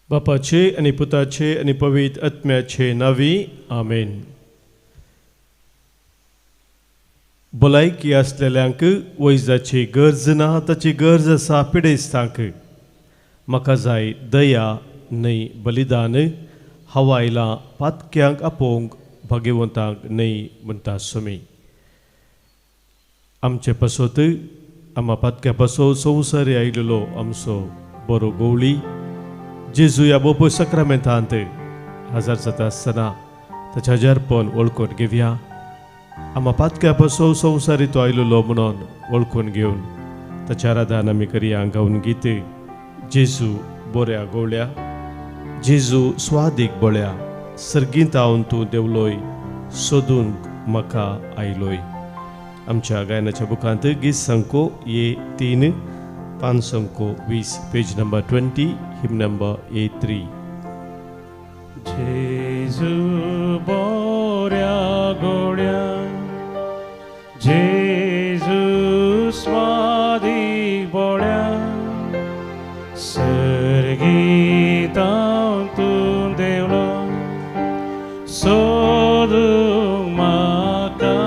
बापाचे आणि पुताचे आणि पवित्र आत्म्याचे नावी आमेन. भलायकी असलेल्यांक वैजाची गरज ना, ताची गरज आसा पिडेस्तांक. म्हाका जाय दया न्हय बलिदान, हांव आयलां पातक्यांक आपोवंक भाग्यवंतांक न्हय म्हणटा सुमी. आमचे पासत आम्हा पातक्या पासो संवसारी आयिल्लो आमचो बरो गवळी जेजू ह्या बोपो सक्रामेंतांत हजार जाता आसतना ताचें हजारपण वळखून घेवया. आम्हा पातक्या पासो संवसारी तो आयिल्लो म्हणून वळखून घेवन ताच्या आराधन आमी करया. गावन गीत जेजू बऱ्या गवळ्या, जेजू स्वादीक बळ्या, सर्गींत हांव तूं देवलोय, सोदूंक म्हाका आयलोय. आमच्या गायनाच्या बुकांत गीत संको ये 3 520 पेज नंबर 20 हिम नंबर A3. जेजू बऱ्या गवळ्या, जेजू स्वादीक बळ्या, सर्गीत हांव तूं देवलो, सोदूंक म्हाका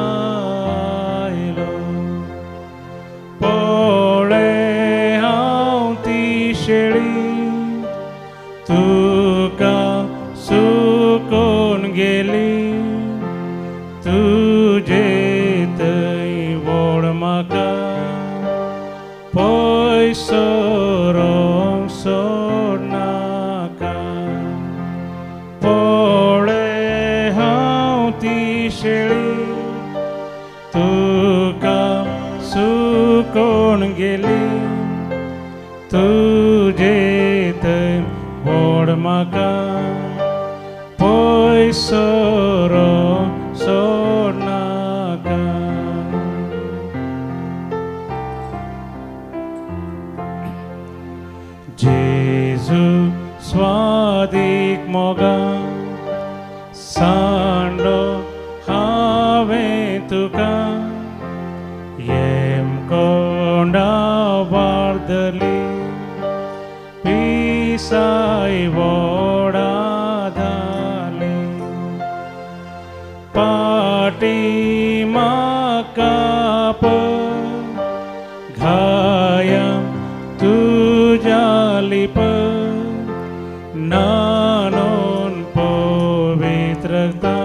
आयलो. पळय हांव ती शेळी, तुका सुकोन गेली, तुजे थंय व्हड म्हाका पयसो रोंग सोडनाका. पळय हांव ती शेळी, तुका सुकोन गेली, तुजे थंय व्हड म्हाका पयसो रोंग सोडनाका. जेजू स्वादीक मोगा, सांडो हांवें तुका, येम कोंडा वार्दली, पिसाय व्हडा जाली. पाटी म्हाका पय, घायां तुज्या लिपय, नानोन पवित्रता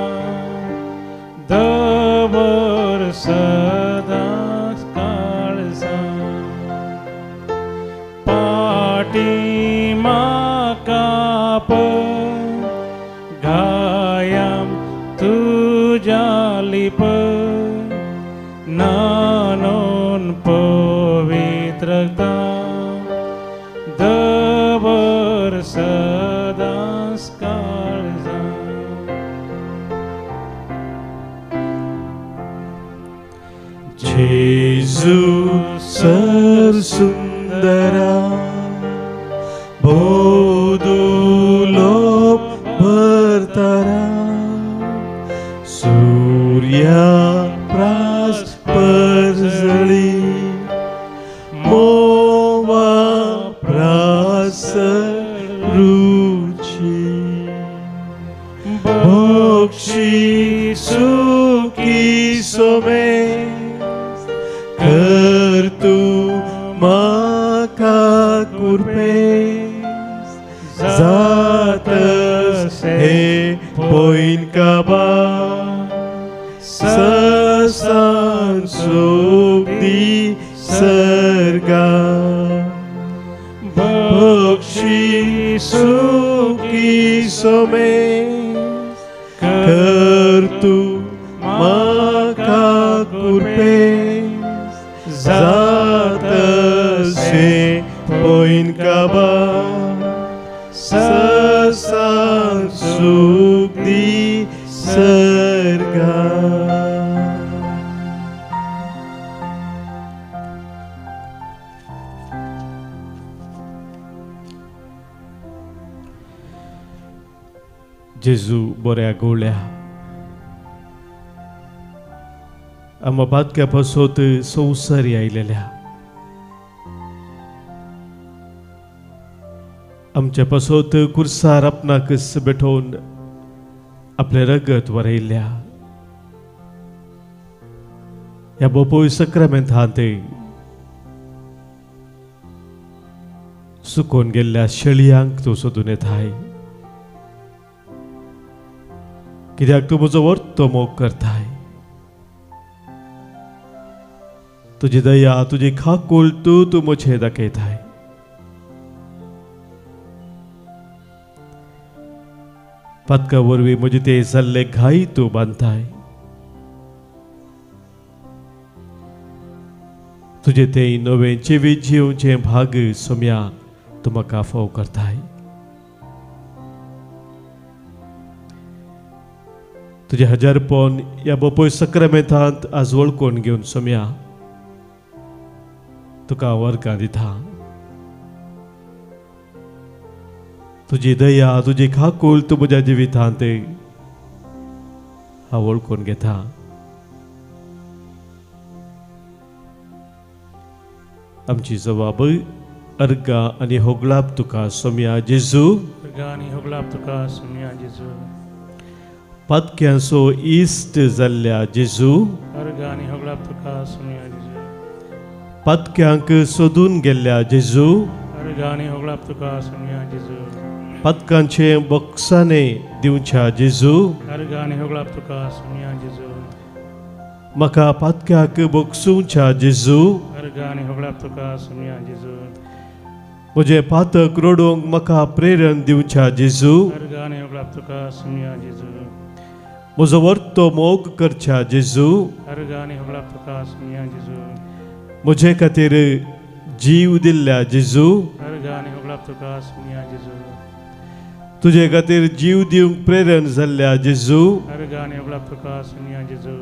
दवर सदांच काळजां. पाटी म्हाका पय, घायां तुज्या लिपय, नानोन पवित्रता दवर सदांच काळजां. जेजू सर सुंदरा, बोधुलो भरतारा, सूर्या प्रास परजळी, मोवा प्रास रुची, भोक्षी सुखी सोमे, कर तूं म्हाका कुरपेस, जातस हे पोइन काबा, ससान सुख दी सर्गा. भोक्षी सुखी सोमे, कर तूं म्हाका कुरपेस, जातस हे पोइन काबा, ससान सुख दी सर्गा. जेजू बऱ्या गवळ्या, आम्हा पातक्या पासत संवसारी आयलेल्या आमच्या पासोत कुर्सार आपणाकच बेठोवन आपले रगत वरयल्या ह्या बोपोय सक्रामेंतांत सुकोन गेल्ल्या शेळयांक तूं सोदून येताय, कित्याक तूं म्हजो वर्तो मोग करताय. तुजी दया तुजी खाकूल तूं मुझे दाखयताय. पदका वरवीं म्हजे ते जाल्ले घाई तूं बांदताय. तुझे ते नवे जिवीत जिवचे भाग सोम्या तूं म्हाका फाव करताय. तुझे हजारपण ह्या बोपोय सक्रामेंतांत आज वळखून घेवन सोम्या तुका वर्गां दिता. तुजी दया तुजी खाकूल तूं म्हज्या जिवितांत हांव वळखून घेता. आमची जबाब अर्गा आनी होगलाप तुका सोम्या जेजू. अर्गानी होगलाप तुका सोम्या जेजू. पदक्यांचो इश्ट जाल्ल्या जेजू. अर्गानी होगलाप तुका सोम्या जेजू. पदक्यांक सोदून गेल्ल्या जेजू. अर्गानी होगलाप तुका सोम्या जेजू. पदकांचे बॉक्साने दिवच्या जेजू. अर्गानी होगलाप तुका सोम्या जेजू. म्हाका पदक्याक बॉक्सूच्या जेजू. अर्गानी होगलाप तुका सोम्या जेजू. म्हजे पातक रोडोवंक म्हाका प्रेरण दिवच्या जेजू. अर्गानी होगलाप तुका सोम्या जेजू. म्हजो वर्तो मोग करच्या जेजू. अर्गानी होगलाप तुका सोम्या जेजू. म्हजे खातीर जीव दिल्ल्या जेजू. अर्गानी होगलाप तुका सोम्या जेजू. तुजे खातीर जीव दिवंक प्रेरण जाल्ल्या जेजू. अर्गानी होगलाप तुका सोम्या जेजू.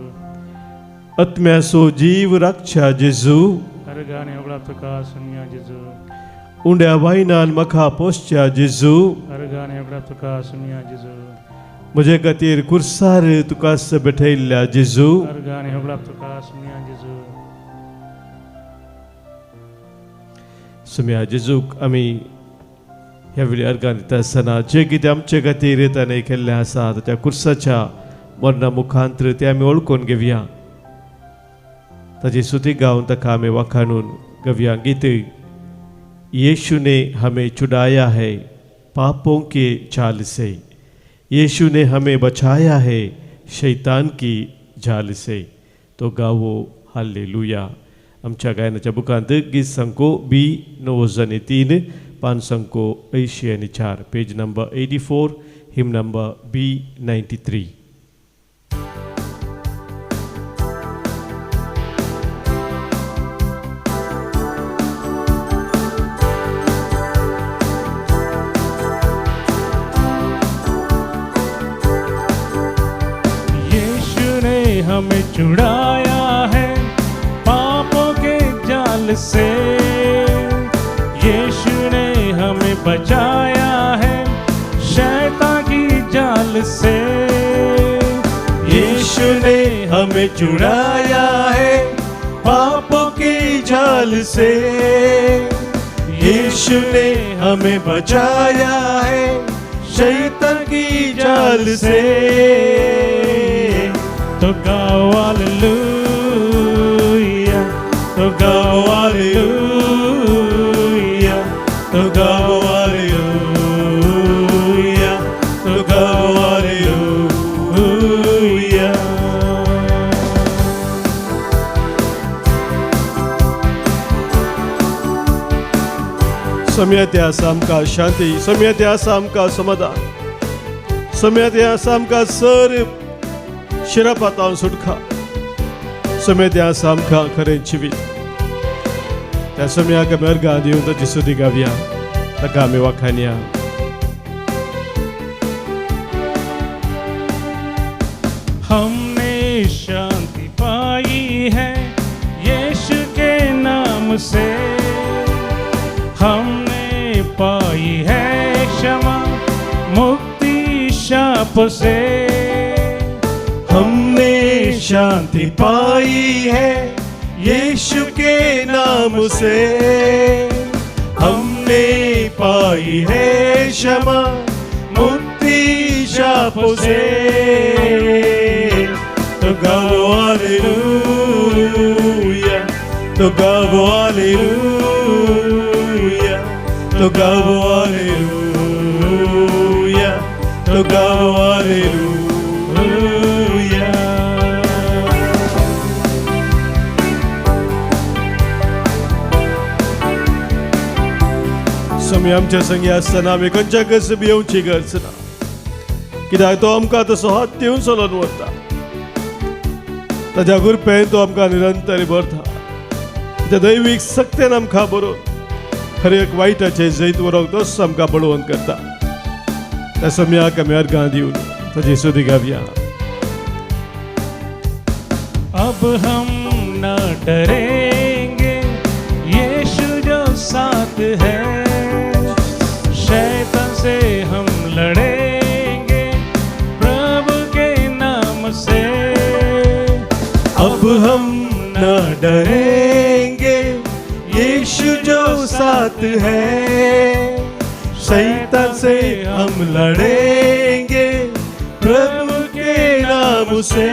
आत्म्याचो जीव राखच्या जेजू. अर्गानी होगलाप तुका सोम्या जेजू. उंड्या वायनान म्हाका पोसच्या जेजू. अर्गानी होगलाप तुका सोम्या जेजू. म्हजे खातीर कुर्सार तुकास बेठयल्ल्या जेजू. अर्गानी होगलाप तुका सोम्या जेजू. सोम्या जेजूक आमी ह्या वेळी अर्गां दिता आसतना जे कितें आमचे खातीर ताणें केल्लें आसा त्या कुर्साच्या मरणा मुखांतर तें आमी वळखून घेवया. ताची स्तुती गावन ताका आमी वखाणून गव्या गीत. यीशु ने हमें छुड़ाया है पापों के जाल से. यीशु ने हमें बचाया है शैतान की जाल से. तो गावो हालेलुया. आमच्या गायनाच्या बुकांत गीत संको B903 पान संको 84 पेज नंबर 84 हिम नंबर B93. हमें छुड़ाया है पापों के जाल से. यीशु ने हमें बचाया है शैतान की जाल से. यीशु ने हमें छुड़ाया है पापों के जाल से. यीशु ने हमें बचाया है शैतान की जाल से. तो गाओ हालेलुया. तो गाओ हालेलुया. तो गाओ हालेलुया. तो गाओ हालेलुया. सम्यते आसा आमकां शांती. सम्यते आसा आमकां समाधान. सम्यते आसा आमकां सर शिरापातावन सुटका. सम्यते आसा आमकां खरें जिवीत. त्या सम्याक आमी अर्गां दिवन ताची स्तुती गावया. ताका आमी वखाणया. हमने शांति पाई है यीशु के नाम से. हमने पाई है क्षमा मुक्ति शाप से. हमने शांति पाई है यीशु के नाम से. हमने पाई ही हे क्षमा मुक्तीच्या पोसे तो गावो हालेलुया तो गावो हालेलुया तो गावो हालेलुया तो गावो हालेलुया समय आमच्या संगी असताना आम्ही खंयच्या कसं बी येवची गरज ना कित्याक तो आमकां तसो हात दिवन चलोवन वता ताज्या कृपेन तो आमकां निरंतर भरता त्या दैवीक सक्तेन आमकां बरोवन खरें वायटाचे जैत व्हरोंक तोच आमकां बळोवन करता त्या समयाक आमी अर्गां दिवन ताची स्तुती गावया अब हम न डरेंगे, यीशु जो साथ है, शैतान से हम लड़ेंगे प्रभु के नाम से। अब हम न डरेंगे, यीशु जो साथ है, शैतान से हम लड़ेंगे प्रभु के नाम से।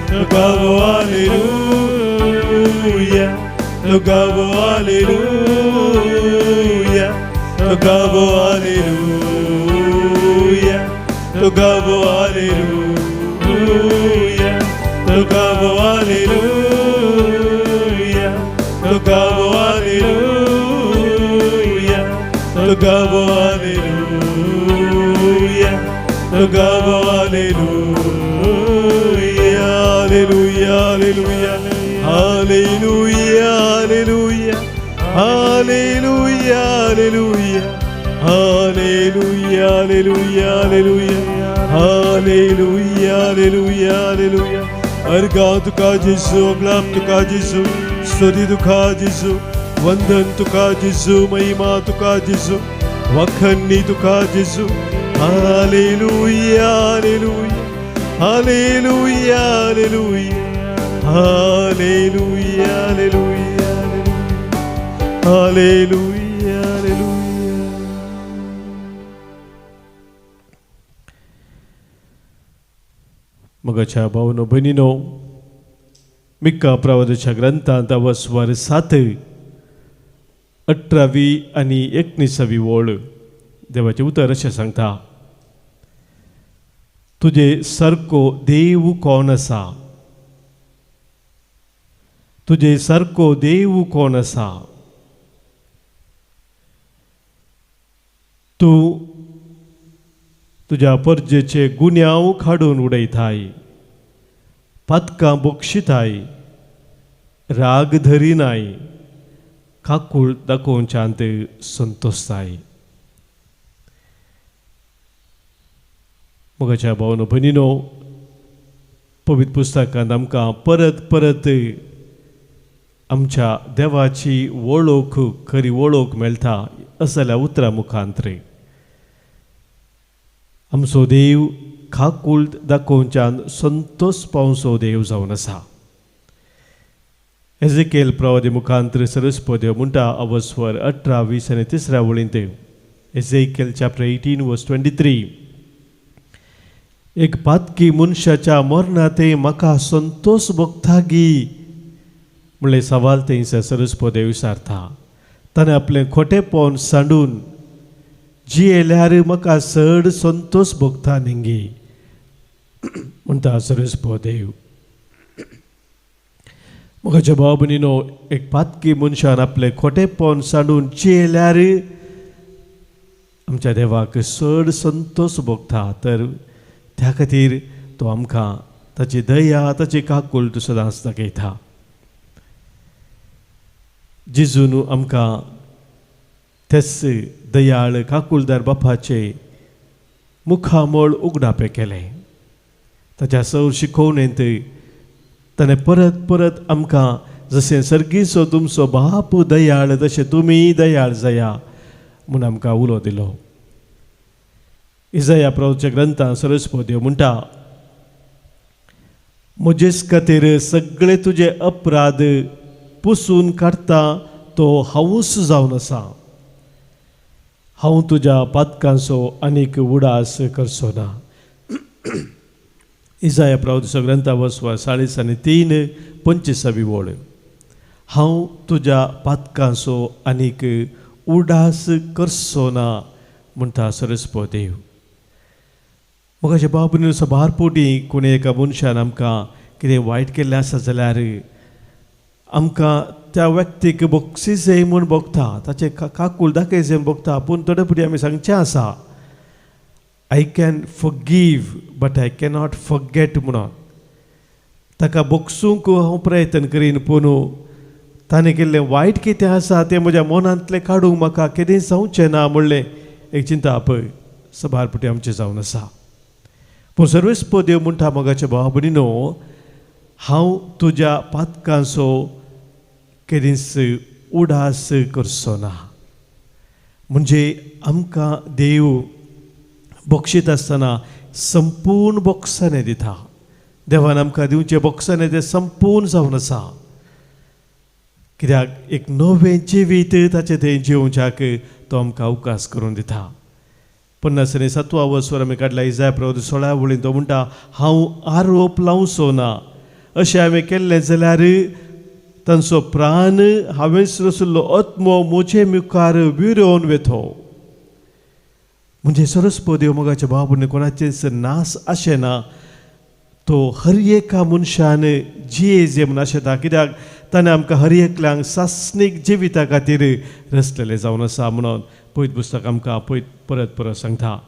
तो गाओ हालेलुया, तो गाओ हालेलुया, तो गाओ हालेलुया, तो गाओ हालेलुया, तो गाओ हालेलुया, तो गाओ हालेलुया, तो गाओ हालेलुया, तो गाओ hallelujah, hallelujah, hallelujah, hallelujah, hallelujah, hallelujah, hallelujah, hallelujah, hallelujah, hallelujah, hallelujah. अर्गा तुका जेसू, अग्लाप तुका जेसू, स्तुती तुका जेसू, वंदन तुका जेसू, महिमा तुका जेसू, वखणी तुका जेसू। Hallelujah, hallelujah, hallelujah, hallelujah, hallelujah, hallelujah, hallelujah. मगाच्या भावनो बहिणीनो, मिक्का प्रवादाच्या ग्रंथांत अवस्वर 7 18वी आणि 19वी ओळ देवाचे उतर अशें सांगता, तुजे सारको देव कोण आसा, तुजे सारको देव कोण आसा, तूं तुज्या परजेचे गुन्यांव काडून उडयताय, पातकां बक्षिताय, राग धरिनाय, काकूळ दाखोवच्यांत संतोषताय। मोगाच्या भावनो भयणीनो, पवित्र पुस्तकांत आमकां परत परत आमच्या देवाची वळख, खरी वळख मेळटा असल्या उतरां मुखांतरे आमचो देव खाकूळ दाखोवच्यान संतोष पावसो देव जावन आसा। एजेकेल प्रवादी मुखांतर सरस्वती म्हणटा अवस्वर 18, 20 आनी 3 वळींत, एजेकेल चॅप्टर 18 वर्स 23, एक पातकी मनशाच्या मरणाते म्हाका संतोष भोगतागी म्हणले सवाल थंयसर सरस्वती विचारता। ताणें आपलें खोटेपण सांडून जियेल्यार म्हाका चड संतोष भोगता निंगी म्हणटा सरस्वती देव। म्हज्या भाव भयणीनो, एक पातकी मनशान आपलें खोटेपण सांडून जियेल्यार आमच्या देवाक चड संतोष भोगता, तर त्या खातीर तो आमकां ताची दया, ताची काकूळ तो सदांच दाखयता। जेजून आमकां तेच दयाळ काकूळदार बापाचे मुखामळ उगडापे केले। ताच्या सौर शिकोवणेंत ताणें परत परत आमकां जशें सर्गीचो तुमचो बाप दयाळ तशें तुमी दयाळ जाया म्हूण आमकां उलो दिलो। इजाया प्रभूच्या ग्रंथांत सरस्वती म्हणटा, म्हजेच खातीर सगळे तुजे अपराध पुसून काडटा तो हांवूच जावन आसा। हांव तुज्या पातकांचो आनीक उडास करचो ना. इसाया प्रवचनाचो ग्रंथ वसवा 43:25 वळ. हांव तुज्या पातकांचो आनीक उडास करचो ना म्हणटा सरस्वो देव. मोगाचे बाबून सबारपोटी कोणी एका मनशान आमकां कितें वायट केल्लें आसा जाल्यार आमकां त्या व्यक्तीक बक्षीस जाय म्हूण बगता, ताचे काकूल दाखय जाय म्हूण बगता. पूण थोडे फुडें आमी सांगचें आसा I can forgive but I cannot forget म्हणून. ताका बक्षूंक हांव प्रयत्न करीन पूण ताणें केल्लें वायट कितें आसा तें म्हज्या मनांतलें काडूंक म्हाका केदें जावचें ना म्हणलें एक चिंता पळय सबारपुटी आमचें जावन आसा. पूण सर्वेस्पो देव म्हणटा मोगाच्या भावा भयणीनो, हांव तुज्या पातकांचो केदींच उडास करचो ना. म्हणजे आमकां देव बक्षीत आसतना संपूर्ण बक्षाने दिता. देवान आमकां दिवचें बक्षाने तें संपूर्ण जावन आसा. कित्याक एक नवें जिवीत ताचें थंय जिवच्याक तो आमकां अवकाश करून दिता. 57 वर्सवर आमी काडला इसाया प्रवचन 16 वळीन तो म्हणटा हांव आरोप लावचो ना. अशें हांवें केल्लें जाल्यार तांचो प्राण हांवें रचल्लो आत्मो म्हजे मुखार विरोवन वेतो. म्हणजे सरस्वो देव मोगाच्या भावान कोणाचेच नास आशेना. तो हर एका मनशान जिये जे म्हूण आशेता. कित्याक ताणें आमकां हर एकल्यांक सासणीक जिविता खातीर रचलेलें जावन आसा म्हणून पयत पुस्तक आमकां परत परत सांगता.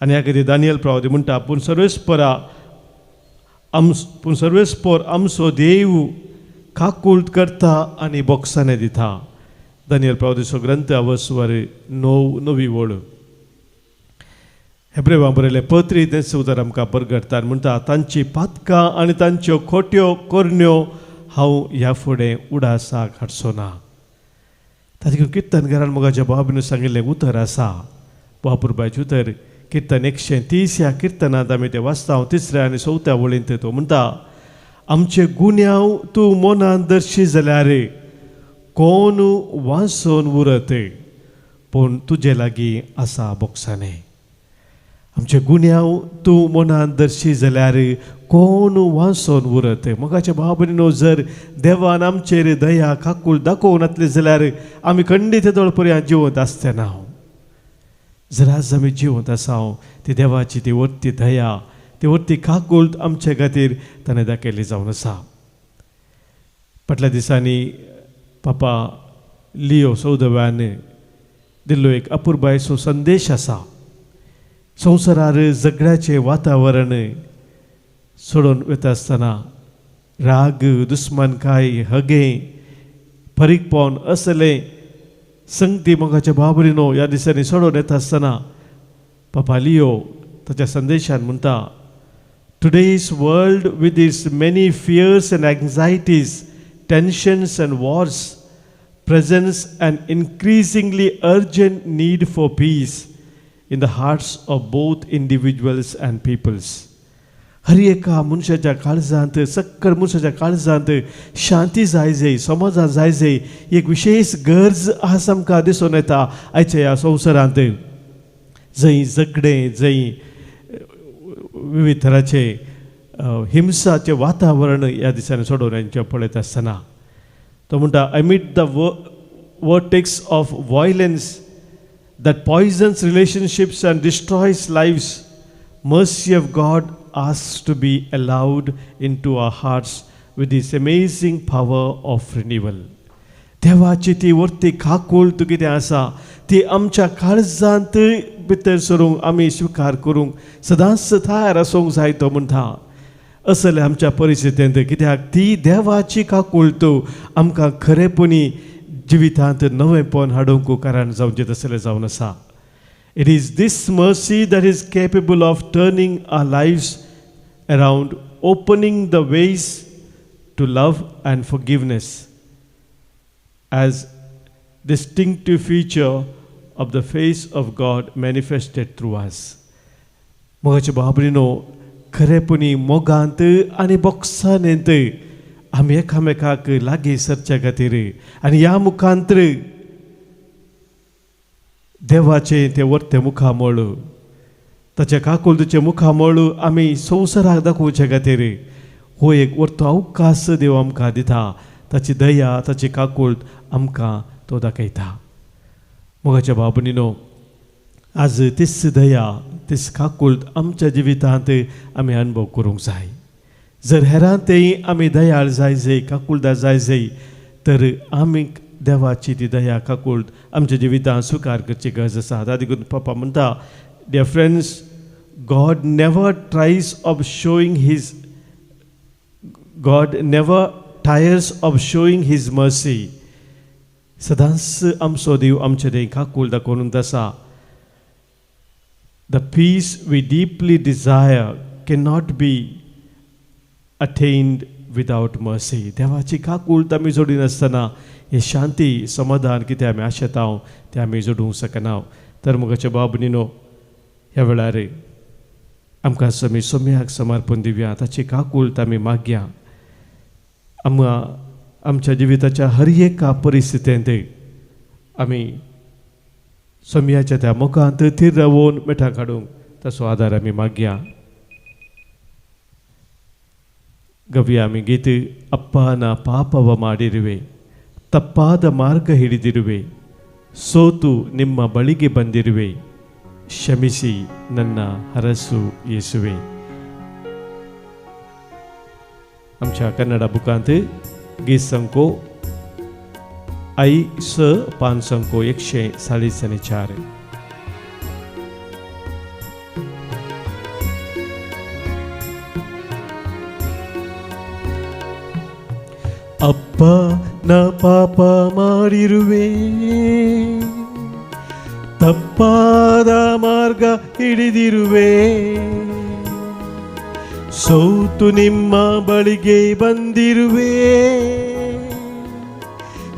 आनी ह्या खातीर दानियल प्रवादी म्हणटा पूण सर्वेस्पोर आमचो देव काकूळट करता आनी बक्षाने दिता. दानियल प्रवादीचो ग्रंथ वसवर 9 वळ. हेब्रेवां बरयलें पत्री तें सुदार आमकां परगडटा म्हणटा तांची पातकां आनी तांच्यो खोट्यो करण्यो हांव ह्या फुडें उडासाक हाडचो ना. तातूंत किर्तनकारान मोगाच्या बाबीन सांगिल्लें उतर आसा. बापुरबायचें उतर किर्तन 130 ह्या किर्तनांत आमी तें वाचता. हांव 3 आनी 4 वळींत तो म्हणटा आमचे गुन्यांव तूं मनांत दर्शी जाल्यार कोण वाचून उरत, पूण तुजे लागीं आसा बक्षाने. आमचे गुन्यांव तूं मनांत दर्शी जाल्यार कोण वाचून उरत. मोगाच्या भावा जर देवान आमचेर दया काकूळ दाखोवन नातली जाल्यार आमी खंडीत दोळपर्यंत जिवंत आसते ना. जर आज आमी जिवंत आसा ती देवाची ती वर्ती दया ती वर्ती काकूळ आमचे खातीर ताणें दाखयली जावन आसा. फाटल्या दिसांनी पापा लियो 14व्यान दिल्लो एक अपुरबायेचो संदेश आसा. संवसारार झगड्याचें वातावरण सोडून वता आसतना राग दुस्मानकाय हगे फरीकपण असलें संगती मोगाच्या भावरीनो ह्या दिसांनी सोडून येता आसतना पापा लियो ताच्या संदेशान म्हणटा today's world with its many fears and anxieties tensions and wars presents an increasingly urgent need for peace in the hearts of both individuals and peoples. हर एका मनशाच्या काळजांत सक्कळ मनशाच्या काळजांत शांती जाय जाय समाधान जाय जाय एक विशेष गरज आसा आमकां दिसून येता आयच्या ह्या संवसारांत. जंय झगडें जंय विविध तरांचे हिंसाचें वातावरण ह्या दिसांनी सोडून येवचें पळयत आसतना तो म्हणटा amid the vortex of violence that poisons relationships and destroys lives, mercy of God asks to be allowed into our hearts with this amazing power of renewal. देवाची ती वर्ती काकूळ तूं कितें आसा ती आमच्या काळजांत भितर सरूंक आमी स्विकार करूंक सदांच तयार आसूंक जाय तो म्हणटा. असले आमच्या परिस्थितींत कित्याक ती देवाची काकूळ तूं आमकां खरेपणी जिवितांत नवेंपण हाडूंक कारण जावचें तसलें जावन आसा. It is this mercy that is capable of turning our lives around, opening the ways to love and forgiveness as distinctive feature of the face of God manifested through us. मोगाच्या बाबरीनो खरेपणी मोगांत आनी बक्षानेंत आमी एकामेकाक लागीं सरचे खातीर आनी ह्या मुखांतर देवाचे ते वर्ते मुखामळ ताच्या काकुलतेचे मुखामळ आमी संवसाराक दाखोवचे खातीर हो एक वर्तो अवकाश देव आमकां दिता. ताची दया ताची काकुळट आमकां तो दाखयता. मोगाच्या भाव भयणीनो, आज तीच दया तीच काकुळट आमच्या जिवितांत आमी अनुभव करूंक जाय. जर हेरांतय आमी दयाळ जाय काकुळटां जाय तर आमी देवाची ती दया काकुळट आमच्या जिवितांत स्वीकार करची गरज आसा. देखून पापा म्हणटा, dear friends, God never tires of showing his mercy. सदांच आमचो देव आमचे देव काकुळ दाखोवन आसा. The peace we deeply desire cannot be attained without mercy. देवाची काकुळट आमी जोडी नासतना हे शांती समाधान कितें आमी आशेता तें आमी जोडूंक शकना. तर मोगाचे भाव भयणीनो, ह्या वेळार आमकां आमी सोम्याक समर्पण दिवया. ताची काकुळट आमी मागया. आमच्या जिविताच्या हर एका परिस्थितींत आमी सोम्याच्या त्या मुखांत थीर रावून मिठा काडूंक ताचो आदार आमी मागया. ಗವಿಯ ಗೀತೆ ಅಪ್ಪನ ಪಾಪವ ಮಾಡಿರುವೆ, ತಪ್ಪಾದ ಮಾರ್ಗ ಹಿಡಿದಿರುವೆ, ಸೋತು ನಿಮ್ಮ ಬಳಿಗೆ ಬಂದಿರುವೆ, ಕ್ಷಮಿಸಿ ನನ್ನ ಹರಸು ಯೇಸುವೆ. आमच्या कन्नडा बुकांत गीत संको पान संको 144. ಅಪ್ಪ ನ ಪಾಪ ಮಾಡಿರುವೆ, ತಪ್ಪಾದ ಮಾರ್ಗ ಹಿಡಿದಿರುವೆ, ಸೋತು ನಿಮ್ಮ ಬಳಿಗೆ ಬಂದಿರುವೆ,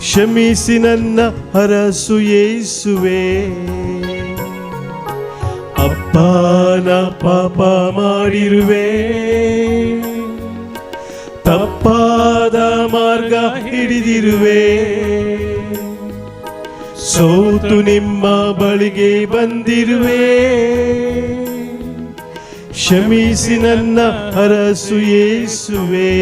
ಕ್ಷಮಿಸಿ ನನ್ನ ಹರಸು ಯೇಸುವೆ. ಅಪ್ಪನ ಪಾಪ ಮಾಡಿರುವೆ, ತಪ್ಪಾದ ಮಾರ್ಗ ಹಿಡಿದಿರುವೆ, ಸೋತು ನಿಮ್ಮ ಬಳಿಗೆ ಬಂದಿರುವೆ, ಕ್ಷಮಿಸಿ ನನ್ನ ಹರಸು ಯೇಸುವೆ.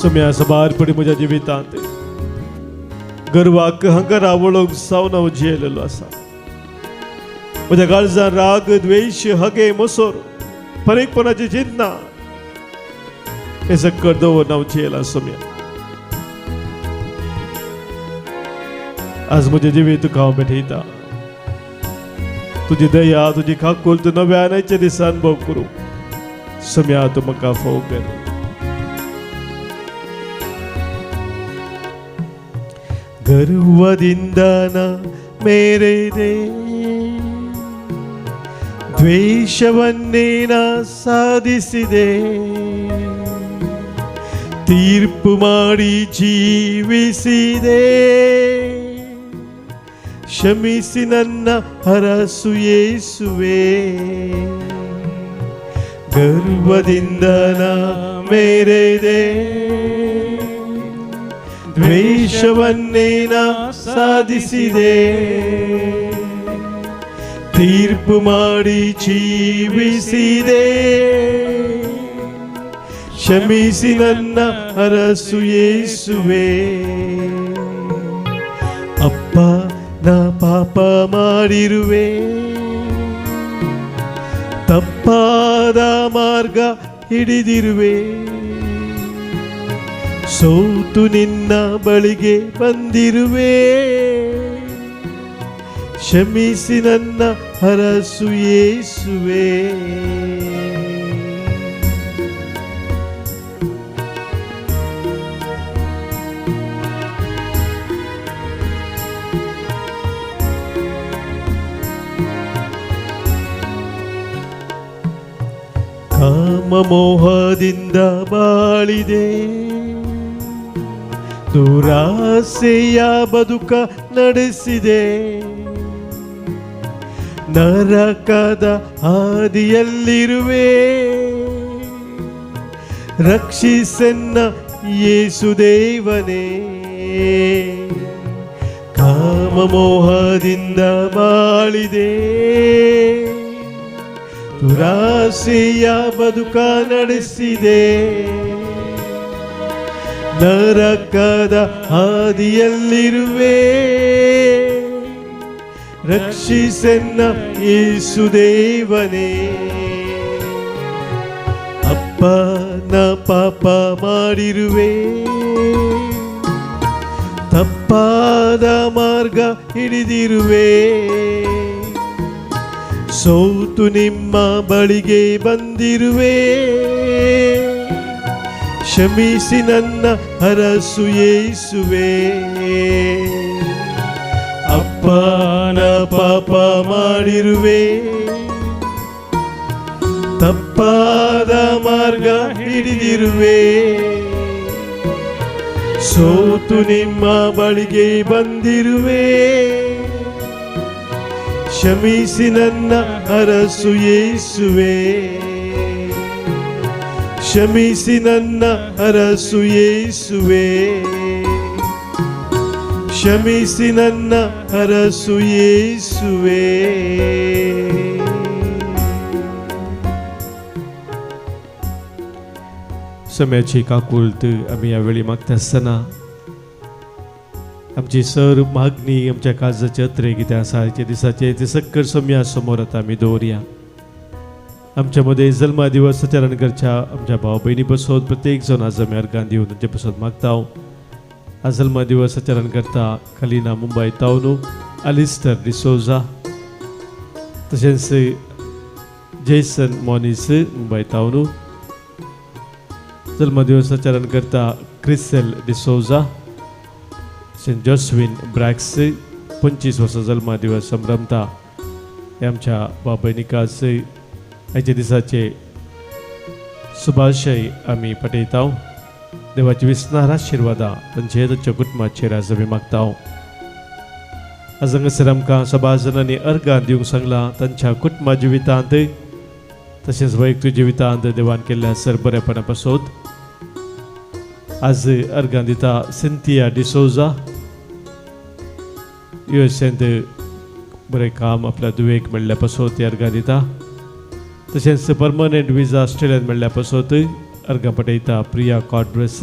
सम्या सबार पडी म्हज्या जिवितांत गर्वाक हंगर आवळोंक सावन हांव जियेलेलो आसा. म्हज्या काळजांत राग द्वेष हगे मोसोर फरेकपणाची चिंतना हे सक्कर दवरून हांव जियेला. सोम्या आज म्हजें जिवीत तुका हांव भेटयता. तुजी दया तुजी काकुळट नव्यानाच्या दिसा अनुभव करूं. सोम्या तूं म्हाका फोव कर. ಗರ್ವದಿಂದ ಮೇರೆದೆ, ದ್ವೇಷವನ್ನೇ ನಾ ಸಾಧಿಸಿದೆ, ತೀರ್ಪು ಮಾಡಿ ಜೀವಿಸಿದೆ, ಕ್ಷಮಿಸಿ ನನ್ನ ಹರಸು ಯೇಸುವೆ. ಗರ್ವದಿಂದ ನಾ ಮೇರೆದೆ, ದ್ವೇಷವನ್ನೇ ನಾ ಸಾಧಿಸಿದೆ, ತೀರ್ಪು ಮಾಡಿ ಜೀವಿಸಿದೆ, ಕ್ಷಮಿಸಿ ನನ್ನ ಹರಸು ಯೇಸುವೆ. ಅಪ್ಪ ನಾ ಪಾಪ ಮಾಡಿರುವೆ, ತಪ್ಪಾದ ಮಾರ್ಗ ಹಿಡಿದಿರುವೆ, ಸೋತು ನಿನ್ನ ಬಳಿಗೆ ಬಂದಿರುವೆ, ಕ್ಷಮಿಸಿ ನನ್ನ ಹರಸು ಯೇಸುವೆ. ಕಾಮಮೋಹದಿಂದ ಬಾಳಿದೆ, ದುರಾಸೆಯ ಬದುಕ ನಡೆಸಿದೆ, ನರಕದ ಹಾದಿಯಲ್ಲಿರುವೆ, ರಕ್ಷಿಸೆನ್ನ ಯೇಸುದೇವನೇ, ಕಾಮಮೋಹದಿಂದ ಬಾಳಿದೆ, ದುರಾಸೆಯ ಬದುಕ ನಡೆಸಿದೆ, ನರಕದ ಹಾದಿಯಲ್ಲಿರುವೆ, ರಕ್ಷಿಸೆನ್ನ ಯೇಸುದೇವನೇ. ಅಪ್ಪನ ಪಾಪ ಮಾಡಿರುವೆ, ತಪ್ಪಾದ ಮಾರ್ಗ ಹಿಡಿದಿರುವೆ, ಸೋತು ನಿಮ್ಮ ಬಳಿಗೆ ಬಂದಿರುವೆ, ಕ್ಷಮಿಸಿ ನನ್ನ ಹರಸು ಯೇಸುವೆ. ಅಪ್ಪನ ಪಾಪ ಮಾಡಿರುವೆ, ತಪ್ಪಾದ ಮಾರ್ಗ ಹಿಡಿದಿರುವೆ, ಸೋತು ನಿಮ್ಮ ಬಳಿಗೆ ಬಂದಿರುವೆ, ಕ್ಷಮಿಸಿ ನನ್ನ ಹರಸು ಯೇಸುವೆ, ಕ್ಷಮಿಸಿ ನನ್ನ ಹರಸು ಯೇಸುವೆ, ಕ್ಷಮಿಸಿ ನನ್ನ ಹರಸು ಯೇಸುವೆ. सम्याची काकुलत आम्ही यावेळी मागता आसतना आमची सर मागणी आमच्या काळजाचे अत्रे कितें आसा ह्याच्या दिसाचे ते सक्कल सम्या समोर आतां आमी दवरया. आमच्या मध्ये जल्मा दिवस आचरण करच्या आमच्या भाव भयणी पासून प्रत्येक जण आज आमी अर्गां दिवन तांचे पासून मागता. आज जल्मा दिवस आचरण करता कलिना मुंबय तावनू, अलिस्टर डिसोजा, तशेंच जेसन मॉनिस मुंबय तावनू. जन्मदिवस आचरण करता क्रिसेल डिसोजा, सेंट जोस्विन ब्रॅक्स 25 वर्सां जन्मदिवस संभ्रमता. हे आमच्या भाव भयणीकास ह्याच्या दिसाचे शुभाशय आमी पटयता. देवाची विस्तार आशिर्वादा तांचेर तांच्या कुटुंबाचेर आज आमी मागता. आज हांगासर आमकां सभा जणांनी अर्गां दिवंक सांगलां. तांच्या कुटुंबा जिवितांत तशेंच वैयक्तीक जिवितांत देवान केल्ल्या सर बरेपणा पासून आज अर्गां दिता सिंथिया डिसोजा. युएसएंत बरें काम आपल्या दुवेक मेळ्ळ्या पासून ती अर्गां दिता. तशेंच परमनंट विजा ऑस्ट्रेलियान मेळ्ळ्या पासून अर्गां पटयता प्रिया कॉड्रेस.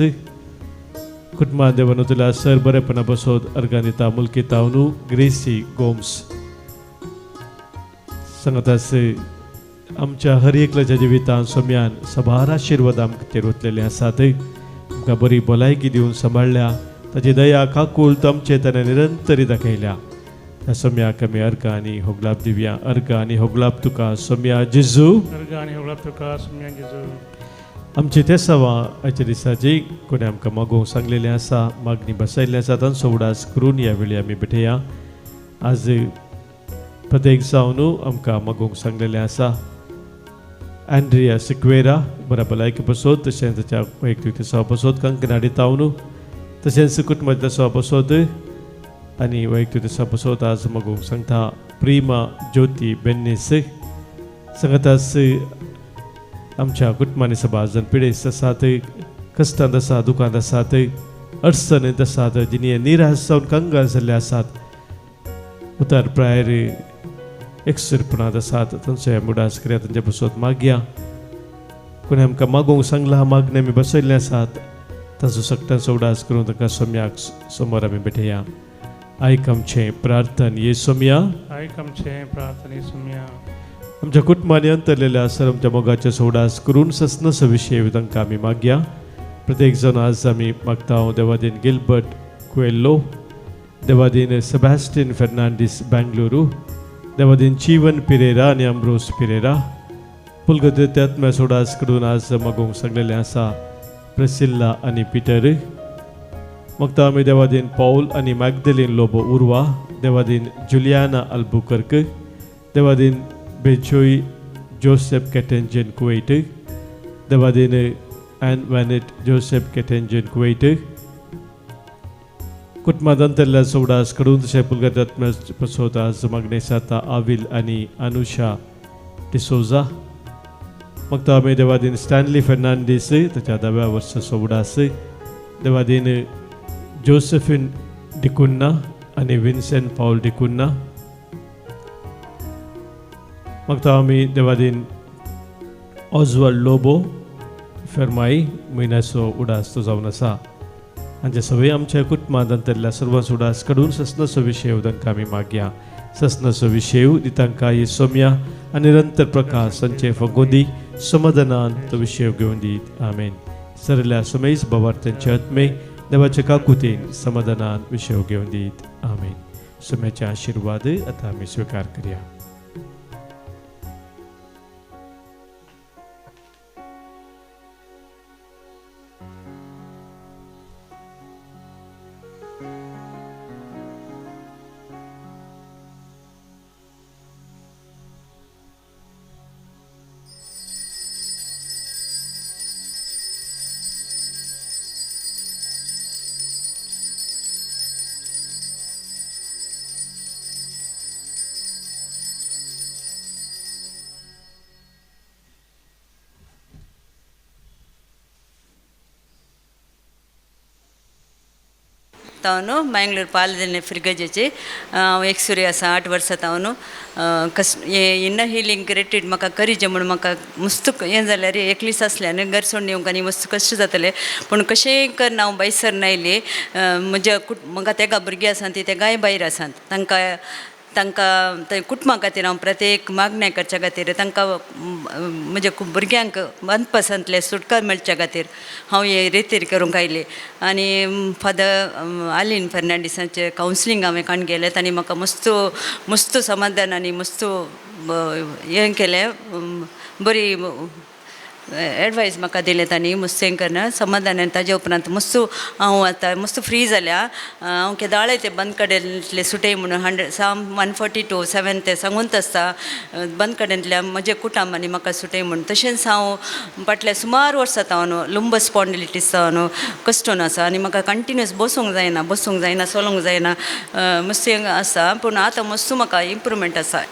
कुटुंबान देवान तुला सर बरेपणा पासून अर्गां दिता मुल्की तावनू ग्रेसी गोम्स. सांगतास आमच्या हर एकल्याच्या जिवितांत सोम्यान सबार आशिर्वाद आमचेर वतलेले आसात. आमकां बरी भलायकी दिवन सांबाळल्या, ताची दया काकूळत आमचे ताणें निरंतरी दाखयल्या. त्या सोम्याक आमी अर्गां आनी होगलाप दिवया. अर्गां आनी होगलाप तुका सोम्या जेजू, अर्गां आनी होगलाप तुका सोम्या जेजू. आमची तेसावां आयच्या दिसाची कोणी आमकां मागोवंक सांगलेलें आसा, मागणी बसयल्लें आसा, तांचो उडास करून ह्या वेळी आमी भेटया. आज प्रत्येक जावन आमकां मागोवंक सांगलेलें आसा. एंड्रिया सिक्वेरा बऱ्या भलायकी पासून, तशेंच ताच्या वैयक्तीक तेसावा पासून कंकनाडी तावनू, तशेंच कुटुंबाच्या तेसावा पासून आनी वैयक्तीक तेसावा पासून आज मागोवंक सांगता प्रिमा ज्योती बेन्नीस. सांगतास आमच्या कुटुंबांनी सभा जण पिडेस्त आसात, कश्टांत आसात, दुखांत आसात, अडचणींत आसात, जिणे निराश जावन कंगाल जाल्ले आसात, उतार प्रायर एकसुरपणांत आसात. तांचो ह्या मुडास करया, तांचे पासून मागया. कोणी आमकां मागोवंक सांगला, मागणी आमी बसयल्ले आसात, तांचो सक्तांचो उडास करून तांकां सोम्याक समोर आमी भेटया. आयक आमचें प्रार्थन ये सोम्या, आयक आमचें प्रार्थन ये सोम्या. आमच्या कुटुंबांनी अंतरलेल्या आसर आमच्या मोगाचे सोडास करून ससनस विशय तांकां आमी मागया. प्रत्येक जण आज आमी मागता. देवादीन गिल्बर्ट कुएल्लो, देवादीन सेबॅस्टिन फेर्नांडीस बेंगलुरू, देवादीन चिवन पिरेरा आनी अम्ब्रोस पिरेरा. पुलगत्यात्म्या सोडास करून आज मागोवंक सांगलेलें आसा प्रिसिल्ला आनी पिटर. मागता आमी देवादीन पौल आनी मॅगदलीन लोबो उर्वा, देवादीन जुलियाना अल्बुकर्क, देवादीन बेचोई जोसेफ केटेंजन कुवेट, देवादीन एन वॅनेट जोसेफ केटेंजन कुवेट. कुटुंबांतल्या सोडास कडून तशें पुलगत्यात्म्या पासून आज मागणी जाता आविल आनी अनुषा डिसोजा. मग तो आम्ही देवादीन स्टॅनली फेर्नांडीस त्याच्या 10व्या वर्साचो उडास, देवादीन जोसेफिन डिकुन्ना आणि विन्सेंट पाऊल डिकुन्ना. मग तो आम्ही देवादीन ऑजवर्ड लोबो फेरमाई म्हयन्याचो उडास तो जावन आसा. हांचे सगळे आमच्या कुटुंबांतल्या सर्वांचो उडास काडून ससनाचो विशय तांकां आमी मागया. ससनाचो विशय दितांकां ही सोम्या आनी निरंतर प्रकाश संचय फगोदी समाधानान तो विशय घेवन दीत. आमेन. सरल्या समेज बाबार्थ्यांचे आत्मे देवाच्या काकुतीन समाधानान विशय घेवन दीत. आमेन. सोम्याचे आशीर्वाद आता आमी स्वीकार करया. ತಾವನು ಮ್ಯಾಂಗ್ಳೂರು ಪಾಲದಲ್ಲಿ ಫ್ರಿಗಜೆಚೆ ಎಕ್ಸುರಿ ಆಸ 8 वर्सां तावनु इन्न हिलींग रेटीड म्हाका करीजे म्हूण म्हाका मस्त हें जाल्यार एकलीस आसल्यान घर सोडून येवंक आनी मस्त कश्ट जातलें. पूण कशेंय करून हांव बायसर नायली. म्हज्या म्हाका तेगा भुरगीं आसात ती तेगाय भायर आसात. तांकां कुटुंबा खातीर हांव प्रत्येक मागण्या करच्या खातीर तांकां म्हज्या भुरग्यांक मनपसंतले सुटका मेळच्या खातीर हांव हे रितीर करूंक आयलें. आनी फादर आलीन फेर्नांडीसाचें कावन्सिलींग हांवें काण गेलें. तांणी म्हाका मस्त समाधान आनी मस्त हें केलें, बरी एडवायस म्हाका दिलें तांणी मस्त हें करना समाधान. ताजे उपरांत मस्त हांव आतां मस्त फ्री जाल्या. हांव केदाळे ते बंद कडेंतले सुटय म्हणून साम 142:7 ते सांगून आसता बंद कडेंतल्या म्हजे कुटुंबांनी म्हाका सुटय म्हणून. तशेंच हांव फाटल्या सुमार वर्सां हांव लुंबस स्पॉन्डिलिटीस हांव कश्टून आसा आनी म्हाका कंटिन्यूअस बसूंक जायना चलोंक जायना मस्त आसा. पूण आतां मस्त म्हाका इम्प्रूवमेंट आसा.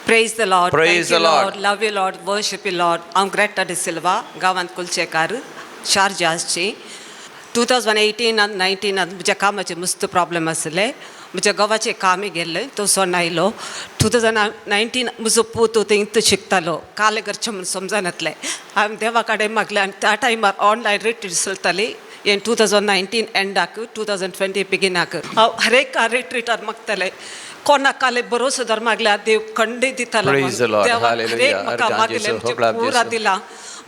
Praise the Lord. Praise the Lord. Love you, Lord. Worship you, Lord. I'm Greta De Silva, गांवांत कुलचेकार, शारजाची. 2018 आनी 19 म्हज्या कामाचे मस्त प्रॉब्लेम आसले. म्हज्या गांवाचें कामी गेल्लें तो सोडून आयलो. 2019 म्हजो पूत थंय शिकतालो. काले करचें म्हूण समजनातलें. हांवें देवा कडेन मागलें आनी त्या टायमार ऑनलायन रिट्रीट चलताली. हें 2019 एंडाक 2020 बिगिनाक हांव हर एक रिट्रीटार मागतालें. कोणाक काले भरोसो धर मागल्या देव खंडीत दितालो. पुरा दिला.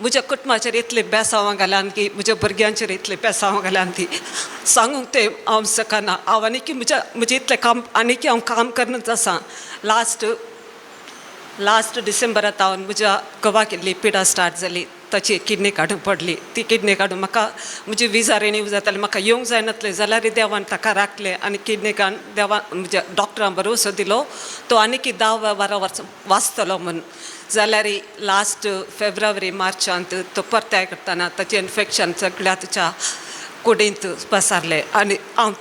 म्हज्या कुटुंबाचेर इतले बेसांव घाल्यान की म्हज्या भुरग्यांचेर इतले बेसांव घाल्यान ती सांगूंक ते हांव शकना. हांव आनी म्हजें इतलें काम आनी हांव काम करनच आसा. लास्ट डिसेंबरांत हांव म्हज्या घोवाक इल्ली पिडा स्टार्ट जाली. ताची किडनी काडूंक पडली. ती किडनी काडून म्हाका म्हजी विजा रिन्यू जाताली. म्हाका येवंक जायनातलें जाल्यार देवान ताका राखलें आनी किडनी काडून देवान म्हज्या डॉक्टरान भरोसो दिलो तो आनी 10-12 वर्सां वाचतलो म्हूण. जाल्यार लास्ट फेब्रुवारी मार्चांत तो परत्याय करतना ताचें इन्फेक्शन सगळ्या ताच्या कुडींत पसारलें आनी हांव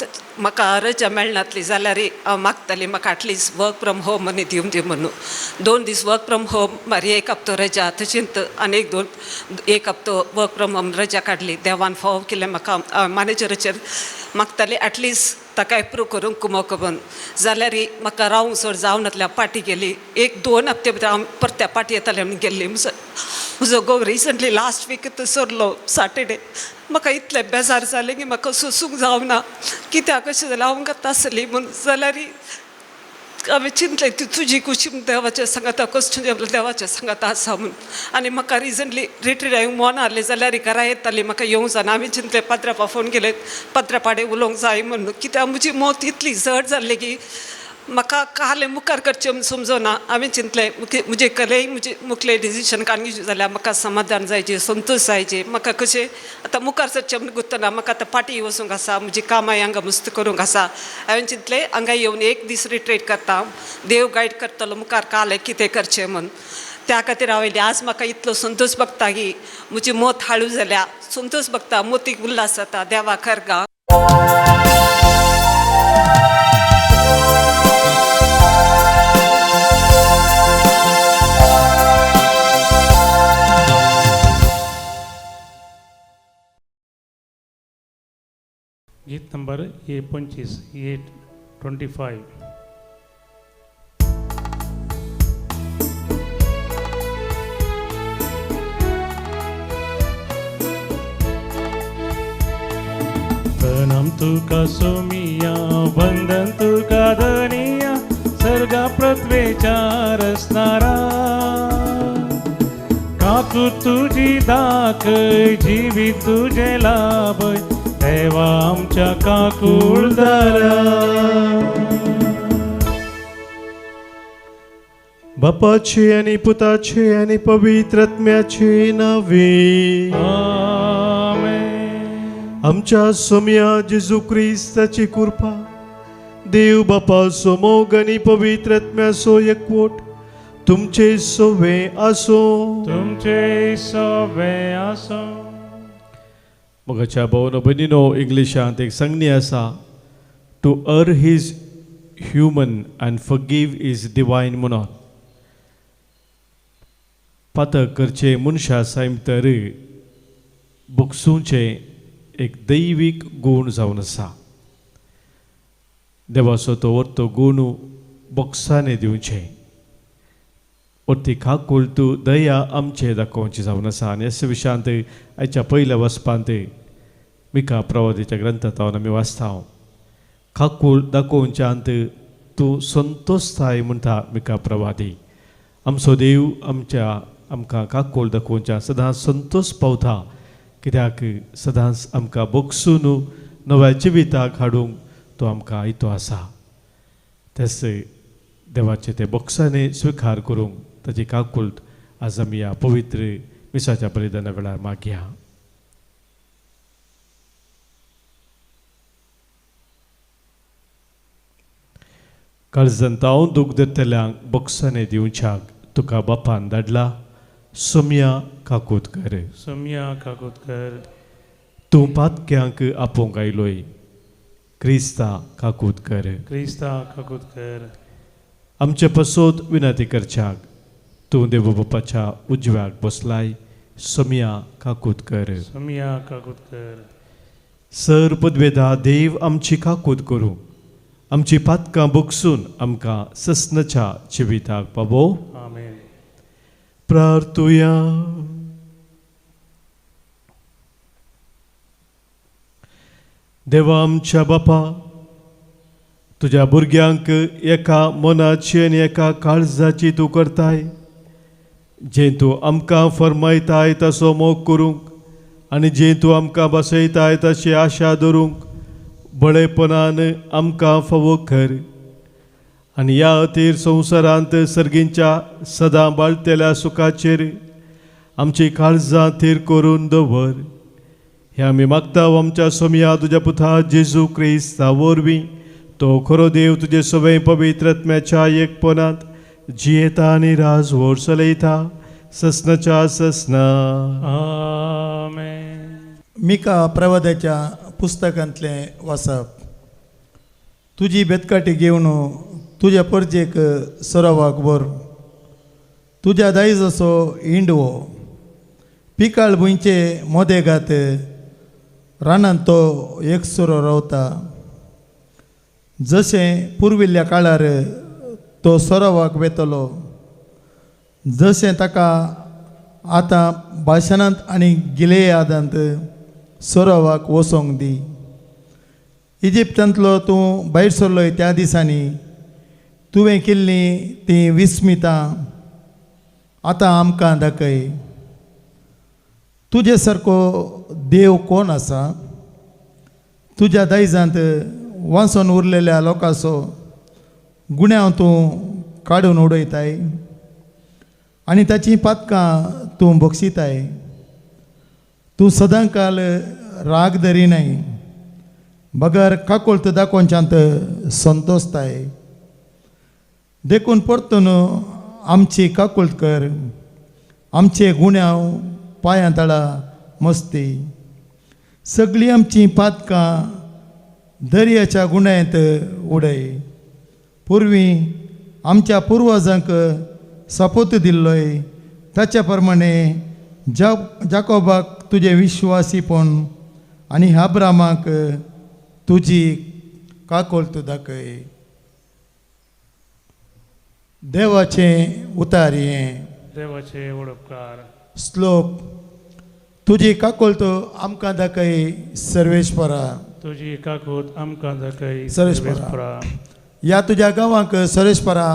म्हाका रजा मेळनातली जाल्यार हांव मागताली म्हाका एटलिस्ट वर्क फ्रॉम होम मनी दिवंक दी म्हणून. 2 दीस वर्क फ्रॉम होम मारी 1 हप्तो रजा तशेंच आनी 1 हप्तो वर्क फ्रॉम होम रजा काडली. देवान फाव केलें म्हाका मॅनेजराचेर मागताली एटलिस्ट ताका एप्रूव करूंक कुमोक म्हूण. जाल्यार म्हाका रावंक सोड जावनातल्या पाटी गेली. 1-2 हप्ते भितर हांव परत्या पाटी येतालें म्हूण गेल्ली. म्हजो घोव रिसंटली लास्ट वीक सरलो सॅटर्डे. म्हाका इतलें बेजार जालें की म्हाका सोसूंक जावना. कित्याक अशें जाल्यार हांव घात आसली म्हूण. जाल्यार हांवें चिंतलें ती तुजी कुशी देवाच्या सांगाता क्वेश्चन देवाच्या सांगाता आसा म्हूण. आनी म्हाका रिजंटली रिट्रीट येवंक मोन आहलें जाल्यार घरा येताली म्हाका येवंक जायना. हांवें चिंतलें पाद्रापा फोन केलें पाद्रापाडे उलोवंक जाय म्हणून. कित्याक म्हजी मोत इतली जड जाल्ली की म्हाका काले मुखार करचें म्हूण समजना. हांवें चिंतलें म्हजे कलेय म्हजे मुखले डिसिशन काडूंक जाल्यार म्हाका समाधान जायचें संतोश जायचें. म्हाका कशें आतां मुखार सरचें म्हूण गुंतना म्हाका आतां पाटी वचूंक आसा. म्हजी कामां हांगा मस्त करूंक आसा. हांवें चिंतलें हांगा येवन 1 दीस रिट्रीट करता. देव गायड करतलो मुखार काले कितें करचें म्हूण. त्या खातीर हांव येयलें. आज म्हाका इतलो संतोश भोगता की म्हजी मोत हाळू जाल्या. संतोश भोगता मोतीक उल्हास जाता. देवा खरगा गीत नंबर A25 A25. प्रणाम तुका सोमिया, वंदन तुका धनिया, सर्गा पृथ्वीच्या रचणारा. काकू तुझी दाख, जीवी तुझे लाभ, देवा आमच्या काकुळदारा. बापाचे आणि पुताचे आणि पवित्रात्म्याचे नावे. आमच्या सोम्या जेजू ख्रिस्ताची कृपा, देव बापा सोमोग आणि पवित्रात्म्याचो एकवट तुमचे सोवे असो. तुमचे सवे असो. मगाच्या भावन भयणीनो, इंग्लिशांत एक संज्ञा आसा, to err is human and forgive is divine म्हणून. पातक करचे मनशा सायमतर बोगसूंचे एक दैवीक गूण जावन आसा. देवाचो तो वर्तो गूण बोगसाने दिवचे. वर्ती खाकूळ तूं दया आमचे दाखोवची जावन आसा. आनी ह्या विशयांत आयच्या पयल्या वचपांत मिका प्रवादीच्या ग्रंथांत आमी वाचता, खाकूळ दाखोवच्यांत तूं संतोषताय म्हणटा मिका प्रवादी. आमचो देव आमकां काकूळ दाखोवच्या सदांच संतोष पावता, कित्याक सदांच आमकां बोगसून नव्या जिविताक हाडूंक तो आमकां येतो आसा. तेच देवाचे ते बोगसाने स्विकार करूंक ताची काकूळट आज आमी ह्या पवित्र मिसाच्या बलिदाना वेळार मागया. काळजांत हांव दूख धरतल्यांक बोगसाने दिवच्याक तुका बापान धाडला. सोम्या काकोतकर. सोम्या काकोतकर. तूं पातक्यांक आपोवंक आयलोय. क्रिस्ता काकोतकर. क्रिस्ता काकोतकर. आमचे पसोत विनंती करच्याक तूं देव बापाच्या उजव्याक बसलाय. सोम्या काकोतकर. सोम्या काकोतकर. सर पदवेदा देव आमची काकूत करूं, आमची पातकां बोगसून आमकां ससनाच्या जिविताक पावो. आमेन. प्रार्थुया. देवा आमच्या बापा, तुझ्या भुरग्यांक एका मनाची आनी एका काळजाची तूं करताय. जें तूं आमकां फरमायताय तसो मोग करूंक आनी जें तूं आमकां बसयताय तशी आशा धरूंक बळेपणान आमकां फावो कर. आनी ह्या अतीर संवसारांत सर्गींच्या सदां बाळतेल्या सुखाचेर आमची काळजां थीर करून दवर. हे आमी मागता आमच्या सोम्या तुज्या पुता जेजू क्रिस्ता वरवीं. तो खरो देव तुजे सवय पवित्रात्म्याच्या एकपणांत जियेता आनी राजवट चलयता ससनाच्या ससना. आमेन. मिका प्रवादाच्या पुस्तकांतले वाचप. तुजी बेतकाटी घेवन तुज्या परजेक सरावाक वर. तुज्या दायजाचो हिंडवो पिकाळ भुंयचे मोदेगात रानांत तो एकसुरो रावता. जशें पुर्विल्ल्या काळार तो सरावाक वेतलो, जशें ताका आतां भाशणांत आनी गिलेयादांत सरावाक वचोंक दी. इजिप्तांतलो तूं भायर सरलोय त्या दिसांनी तुवें केल्लीं तीं विस्मितां आतां आमकां दाखय. तुजे सारको देव कोण आसा? तुज्या दायजांत वांसून उरलेल्या लोकांचो गुन्यांव तूं काडून उडयताय आनी ताचीं पातकां तूं बक्षिताय. तूं सदांकाल राग धरिनाय, बगर काकोळत दाखोवच्यांत संतोषताय. देखून परतून आमची काकुळट कर, आमचे गुन्यांव पांयां तळा मस्ती. सगळीं आमचीं पातकां दर्याच्या गुन्यांत उडय. पुर्वीं आमच्या पुर्वजांक सपूत दिल्लोय ताच्या प्रमाणे जाकोबाक तुजे विश्वासीपण आनी अब्रामाक तुजी काकोळतो दाखय. देवाचें उतार हें. देवाचे उपकार. श्लोक. तुजी काकोळतो आमकां दाखय सर्वेश्वरा. तुजी काकूत आमकां दाखय सर्वेश्वरा. ह्या तुज्या गांवांक सर्वेश्वरा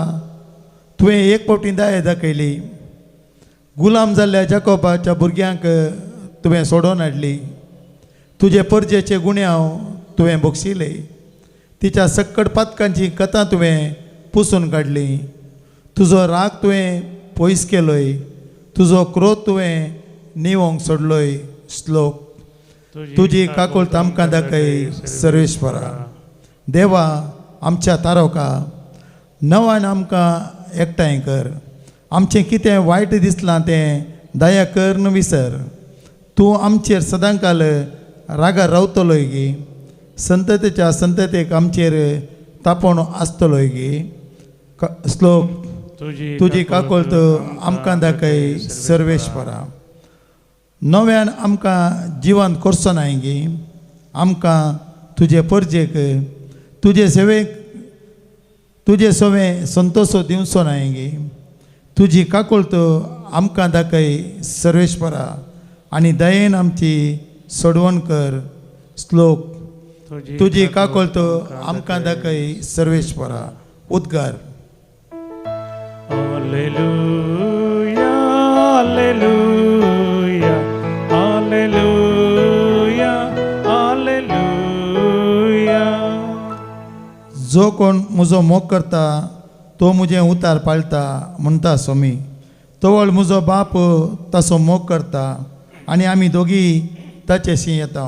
तुवें एक फावटी दया दाखयली. गुलाम जाल्ल्या जाकोबाच्या भुरग्यांक तुवें सोडोवन हाडली. तुजे परजेचे गुन्यांव तुवें बक्षिले. तिच्या सक्कट पातकांची कथा तुवें पुसून काडली. तुजो राग तुवें पयस केलोय. तुजो क्रोध तुवें निवोंक सोडलोय. श्लोक. तुजी काकोळत आमकां दाखय सर्वेश्वरा. देवा आमच्या तारोका नवान आमकां एकठांय कर. आमचें कितें वायट दिसलां तें दया कर न विसर. तूं आमचेर सदांकाल रागा रावतलोय गे. संततेच्या संततेक आमचेर तापोवन आसतलोय गे. श्लोक. तुजी काकोळत आमकां दाखय सर्वेश्वरा. नव्यान आमकां जिवंत करचो नाय गे. आमकां तुजे परजेक तुजे सवें संतोषो दिवचो नाय गे. तुजी काकोळत आमकां दाखय सर्वेश्वरा आनी दयेन आमची सोडवण कर. श्लोक. तुजी काकोळत आमकां दाखय सर्वेश्वरा. उद्गार. Hallelujah hallelujah hallelujah hallelujah. जो कोण म्हजो मोग करता तो म्हजें उतार पाळटा म्हणटा स्वामी. तवळ म्हजो बाप ताचो मोग करता आनी आमी दोगी ताचेशी येता.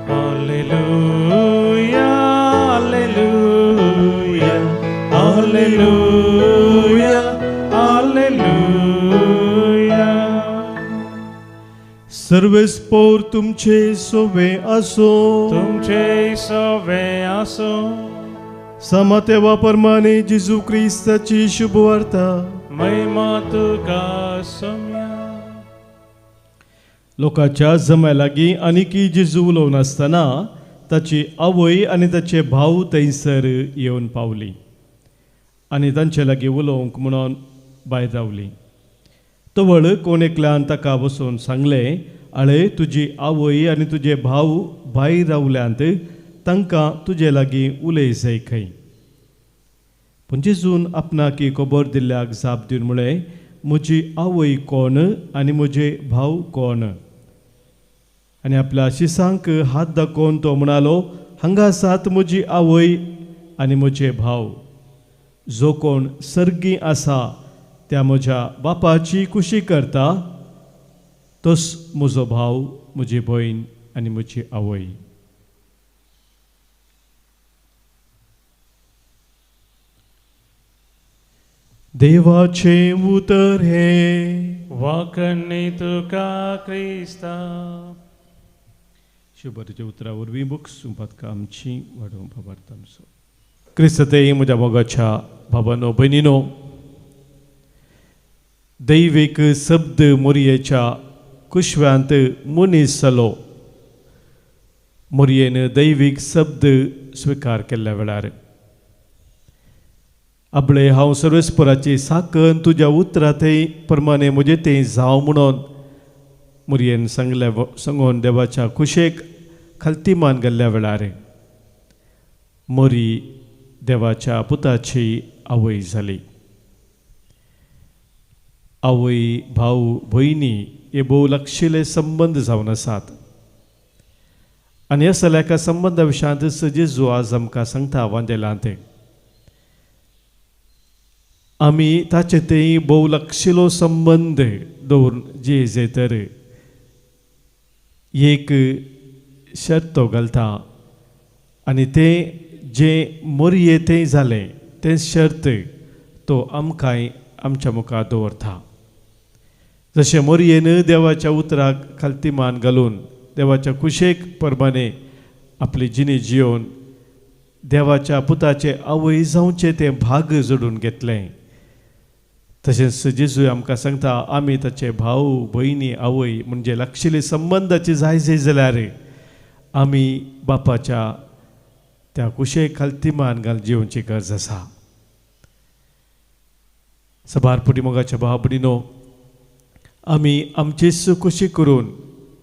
Hallelujah hallelujah hallelujah hallelujah. सर्वेस्पोर तुमचे सोवे असो. तुमचे सवे आसो. समातेवा परमाने जेजू क्रिस्ताची शुभ वार्ता महिमा तुका सोम्या. लोकांच्या जम्या लागीं आनीकी जेजू उलोवन आसतना ताची आवय आनी ताचे भाव थंयसर येवन पावली आनी तांचे लागीं उलोवंक म्हणून भायर रावली. तवळ कोण एकल्यान ताका वचून सांगलें, आळे तुजी आवय आनी तुजे भाव भायर रावल्यांत, तांकां तुजे लागीं उलय जाय खंय. पूण जेजून आपणाकी खबर दिल्ल्याक जाप दिवन म्हळें, म्हजी आवय कोण आनी म्हजे भाव कोण. आनी आपल्या शिसांक हात दाखोवन तो म्हणालो, हांगा आसात म्हजी आवय आनी म्हजे भाव. जो कोण सर्गी आसा त्या म्हज्या बापाची कुशी करता, तोच म्हजो भाव, म्हजी भयण आनी म्हजी आवय. देवाचे उतर हे. वाकणे तुका क्रिस्ता. शुभरचे उतरा वरवीं बुक्स उपातका आमची वाडोवंक भाबार्थ आमचो. क्रिस्ते म्हज्या मोगाच्या भावानो भयणीनो, दैवीक शब्द मोरयेच्या कुशव्यांत मनीस जालो. मोरयेन दैवीक शब्द स्विकार केल्ल्या वेळार आपले हांव सर्वेस्पराची साकन तुज्या उतरा ते प्रमाणे म्हजे तें जावं म्हणून मोरयेन सांगून देवाच्या कुशेक खालतीमान गेल्ल्या वेळार मोरी देवाच्या पुताची आवय जाली. आवय, भाव, भयणी हे भोव लागशिल्ले संबंद जावन आसात. आनी ह्या सगळ्या संबंदा विशयांत जेजू आज आमकां सांगता वांदेलांत. आमी ताचे तें भोव लागशिल्लो संबंद दवरून जे तर एक शर्त तो घालता आनी तें जे मोरये तें जालें तें शर्त तो आमकांय आमच्या मुखार दवरता. जशें मोरयेन देवाच्या उतराक खालतीमान घालून देवाच्या कुशेक प्रमाणे आपली जिणी जियोवन देवाच्या पुताचे आवय जावचे तें भाग जोडून घेतलें, तशेंच जेजू आमकां सांगता आमी ताचे भाव, भयणी, आवय म्हणजे लागशिल्ले संबंदाचे जाय जाल्यार आमी बापाच्या त्या कुशे खालतीमान घाल जिवनची गरज आसा. सबारपुटी मोगाच्या भाव भयणीनो, आमी आमचीच कुशी करून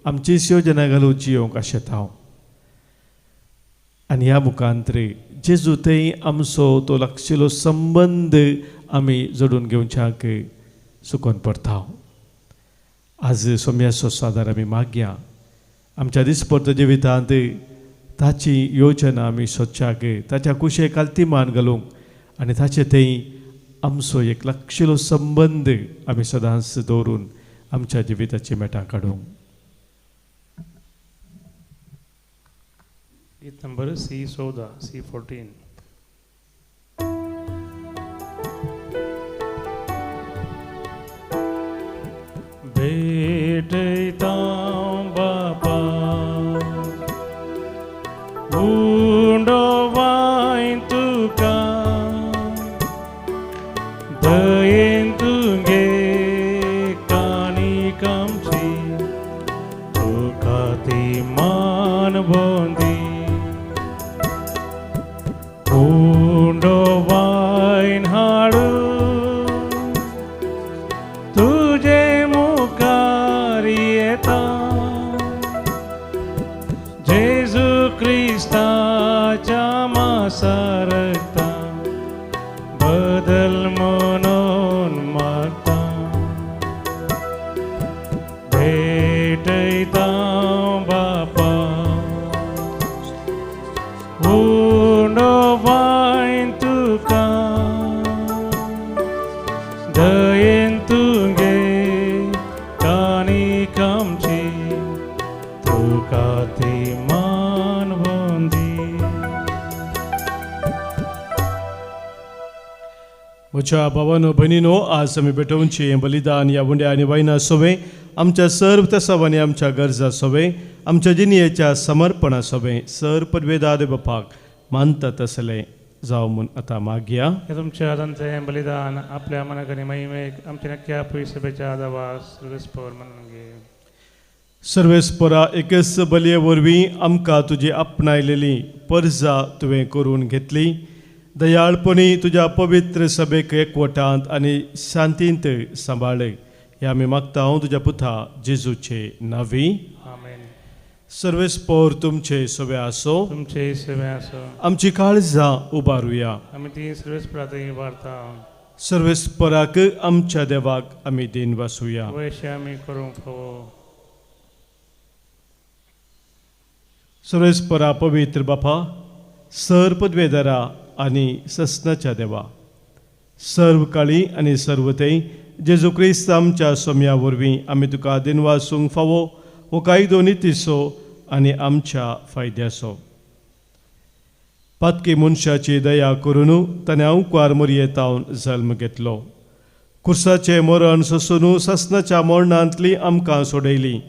आमचीच योजना घालून जियोंक आशेत हांव. आनी ह्या मुखांतरी जेजू थंय आमचो तो लागशिल्लो संबंद आमी जोडून घेवच्याक सुकोन पडटा. आज सोम्याचो सादार आमी मागया. आमच्या दिसपरतो जिवितांत ताची योजना आमी सोदच्याक ताच्या कुशे खालतीमान घालूंक आनी ताचे थंय आमचो एक लागशिल्लो संबंद आमी सदांच दवरून आमच्या जिविताची मेटां काडूंक. गीत नंबर C14 C14. भेटैता बापा उंडोवाय तुका दयेन तुगे काणीक आमची तुका ती मान बोंदी उंडोवायन हाडू तुझे मुखार येता जेजू क्रिस्ताच्या मासारता बदल म्हणून मागता भेटैता बापा उंडोवायन तुका दयेन तुगे काणीक आमची तुका ती मान बोंदी. म्हज्या भावानो भयणीनो, आज आमी भेटोवची हें बलिदान ह्या उंड्या आनी वायना सोवे आमच्या सर्व तसावांनी आमच्या गरजा सोवे आमच्या जिणयेच्या समर्पणा सोवे सर पदवेदाद बापाक मानता तसले जावं म्हूण आतां मागया. हे तुमच्या आदांचे हें बलिदान आपल्या मनाक आनी महिमेक आमच्या नक्क्या पुरी सभेच्या आदावास सर्वेस्पर म्हणून घे. सर्वेस्परा एकच बलये वरवीं आमकां तुजी आपणायलेली पर्जा तुवें करून घेतली. दयाळपणी तुज्या पवित्र सभेक एकवटांत आनी शांतींत सांबाळय हें आमी मागता हांव तुज्या पुता जेजूचे नांवी. आमेन. सर्वेस्पर तुमचे सोवे आसो. तुमचे सेवे आसो. आमची काळजां उबारुया. आमी ती सर्वेस्परांतय वार्ता सर्वेस्पराक आमच्या देवाक आमी दिन वासुया. वयशे आमी करूंक फावो. सर्वेस्परा पवित्र बापा, सर पदवेदारा आनी ससनाच्या देवा, सर्व काळी आनी सर्वतेय जेजू क्रिस्त आमच्या सोम्या वरवीं आमी तुका दिन वासूंक फावो हो कायदो नितीसो आनी आमच्या फायद्याचो. पातकी मनशाची दया करून ताणें अवकार मरयेतावन जल्म घेतलो. कुर्साचें मरण सोसून ससनाच्या मरणांतली आमकां सोडयली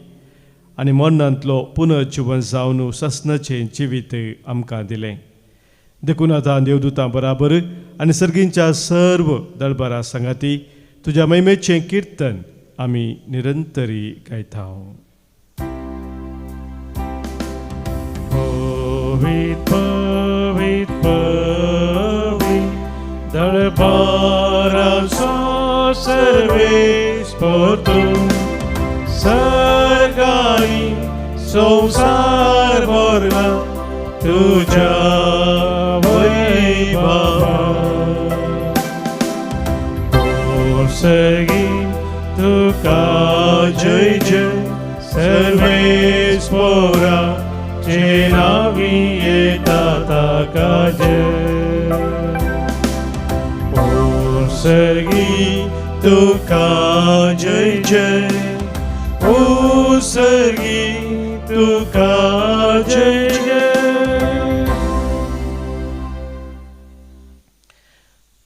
आनी मरणांतलो पुनर्जीवन जावन ससनाचें जिवीत आमकां दिलें. देखून आतां देवदूतां बराबर आनी सर्गींच्या सर्व दळबारा सांगाती तुज्या महिमेचें किर्तन आमी निरंतरी गायता. पवित पवित पवित दळबाराचो सर्वेस्पर तूं सर्गाई संसार भरला तुझ्या सर्गी तुका जय जय सर्वेस्परा चे नावी येता ताका जय. सर्गी तुका जय जय सर्गी तुका जय जय.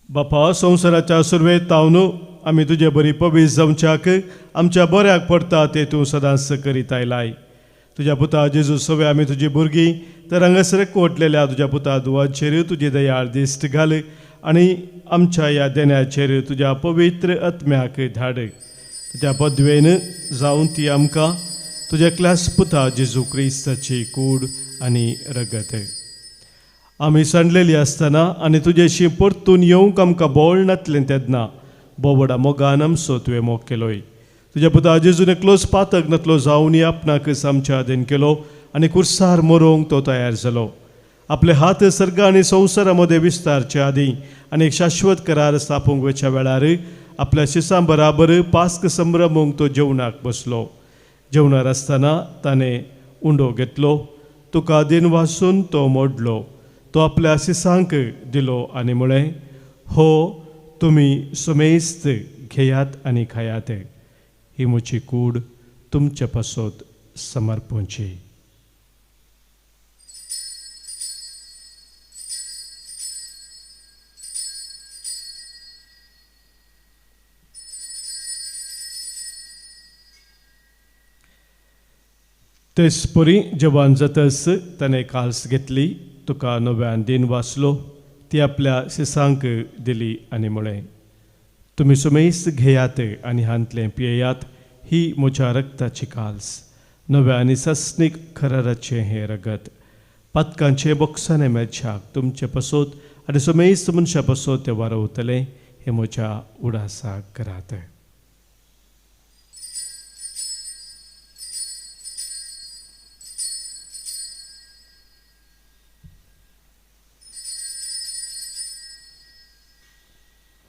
बापा, संवसाराच्या सुरवेत तावन आमी तुजे बरी पवीस जावच्याक आमच्या बऱ्याक पडटा ते तूं सदांच करीत आयलाय. तुज्या पुता जेजू सवे आमी तुजी भुरगीं तर हांगासर एकवटलेल्या तुज्या पुता दुवाचेर तुजी दयाळ दिश्ट घाल आनी आमच्या ह्या देण्याचेर तुज्या पवित्र आत्म्याक धाड. तुज्या पदवेन जावन ती आमकां तुझ्या एकल्याच पुता जेजू क्रिस्ताची कूड आनी रगत आमी सांडलेली आसतना आनी तुजेशी परतून येवंक आमकां बोळ नातलें तेन्ना बोबडा मोगान आमचो तुवें मोग केलोय. तुज्या पुता जेजून एकलोच पातक नतलो जावन आपणाक आमच्या आदेन केलो आनी कुर्सार मरोवंक तो तयार जालो. आपले हात सर्ग आनी संवसारा मदें विस्तारचे आदीं आनी एक शाश्वत करार स्थापूंक वेच्या वेळार आपल्या शिसां बराबर पास्क संभ्रमूंक तो जेवणाक बसलो. जेवणार आसतना ताणें उंडो घेतलो, तुका दिन वासून तो मोडलो, तो आपल्या शिसांक दिलो आनी म्हळें, हो तुमी सुमेस्त घेयात आनी खायात, ही म्हजी कूड तुमचे पासत समर्पूंची. तेच परी जेवण जातस ताणें काल्स घेतली, तुका नव्यान दिन वाचलो, ती आपल्या शिसांक दिली आनी म्हळें, तुमी सुमेस्त घेयात आनी हांतलें पियेयात, ही म्हज्या रक्ताची काल्स, नव्या आनी सस्नीक खराराचें हें रगत, पातकांचे बोक्साने मेळच्याक तुमचे पासत आनी सुमेस्त मनशा पासत तें वारवतलें, हें म्हज्या उडासाक करात.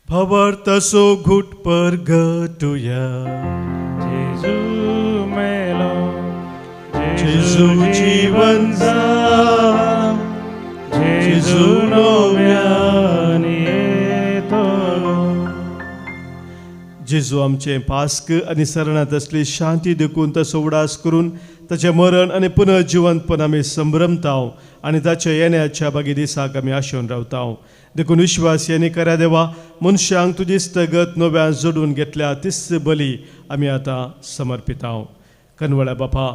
भावार्थाचो घुट परगटुया. जेजू मेलो, जेजू जीवन जाम, जेजू नव्यान येतलो. जेजू आमचें पास्क आनी सरणांत असली शांती देखून तसो उडास करून ताचें मरण आनी पुनर्जिवंतपण आमी संभ्रमताव आनी ताच्या येण्याच्या बागी दिसाक आमी आशेवन रावताव. देखून विश्वास आनी करा देवा, मनशांक तुजी स्थगत नव्यान जोडून घेतल्या तिस बली आमी आतां समर्पिताव. कनवळ्या बापा,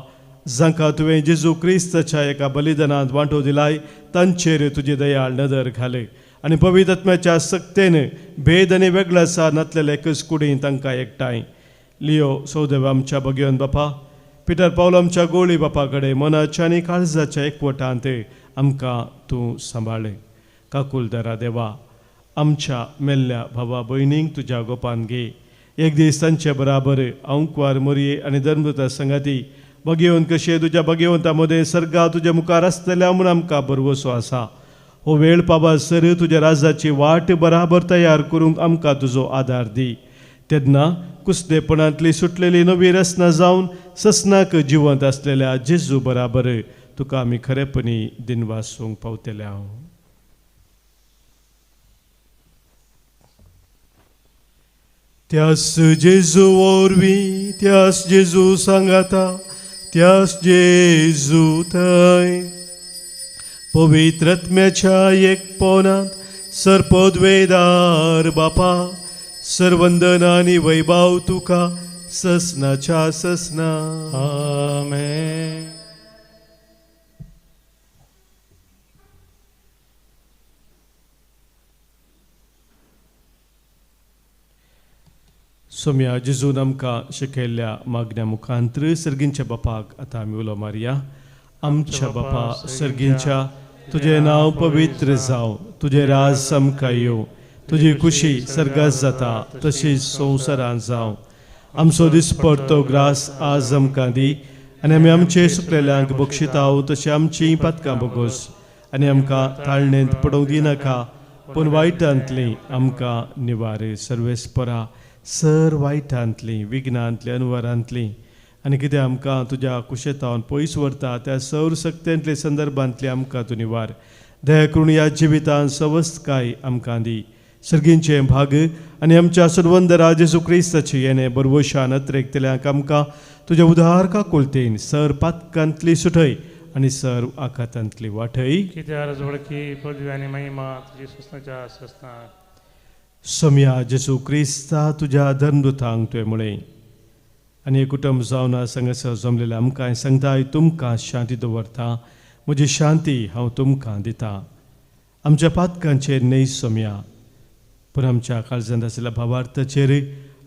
जांकां तुवें जेजू क्रिस्ताच्या एका बलिदानांत वांटो दिलाय, तांचेर तुजी दयाळ नदर घाल आनी पवित्र आत्म्याच्या सक्तेन भेद आनी वेगळासा नातलेल्या एकच कुडींत तांकां एकठांय. लियो सौदेव आमच्या भगवन बापा, पिटर पावलो आमच्या गोळी बापा कडेन मनाच्या आनी काळजाच्या एकवटांत आमकां तूं सांबाळ. काकुलदारा देवा, आमच्या मेल्ल्या भावा भयणींक तुज्या गोपान घे. एक दीस तांचे बराबर अंकवार मोरये आनी धर्मदूता संगाती भगवंत कशें तुज्या भगवंता मदें सर्गा तुज्या मुखार आसतल्या म्हूण आमकां भरवसो आसा. हो वेळ पावा सर तुज्या राजाची वाट बराबर तयार करूंक आमकां तुजो आदार दी. तेन्ना कुस्तेपणांतली सुटलेली नवी रचना जावन ससनाक जिवंत आसलेल्या जेजू बराबर तुका आमी खरेपणी दिनवासूंक पावतल्या. त्यास जेजू वरवीं, त्यास जेजू सांगाता, त्यास जेजू थंय पवित्र आत्म्याच्या एकपणांत सरपदवेदार बापा, सर्वंदना आनी वैभव तुका ससनाच्या ससना. आमेन. सोम्या जेजून आमकां शिकयल्ल्या मागण्या मुखांतर सर्गींच्या बापाक आतां आमी उलो मारया. आमच्या बापा सर्गींच्या, तुजें नांव पवित्र जावं, तुजें राज आमकां येवं, तुजी खुशी सर्गात जाता तशीच संवसारांत जावं. आमचो दिसपडटो ग्रास आज आमकां दी आनी आमी आमचे सुकलेल्यांक बक्षिताव तशी आमचीं पातकां बोगोस आनी आमकां ताळणेंत पडोवंक दिनाका, पूण वायटांतलीं आमकां निवार. सर्वेस्परा, सर वायटांतलीं, विघ्नांतलीं, अनुवारांतलीं आनी कितें आमकां तुज्या कुशेतावन पयस व्हरता त्या सौर सक्तेंतले संदर्भांतली आमकां तूं निवार. दया करून ह्या जिवितांत सवस्तकाय आमकां दी. सर्गींचे भाग आनी आमच्या सुरवंदरा जेजू क्रिस्ताची येणे बरवशान अत्रेकतल्यांक आमकां तुज्या उदार काकुलतेन सर पातकांतली सुटय आनी सर आकांतांतली वाटय. कित्यार जोडकी पदवी आनी महिमा तुजी ससनाच्या ससना. सोम्या जेजू क्रिस्ता तुज्या धर्मदुतांक तुवें म्हळें आनी एक कुटुंब जावन संगसर जमलेल्या आमकां सांगताय, तुमकां शांती दवरता, म्हजी शांती हांव तुमकां दितां. आमच्या पातकांचेर न्हय सोम्या, पूण आमच्या काळजांत आशिल्ल्या भावार्थाचेर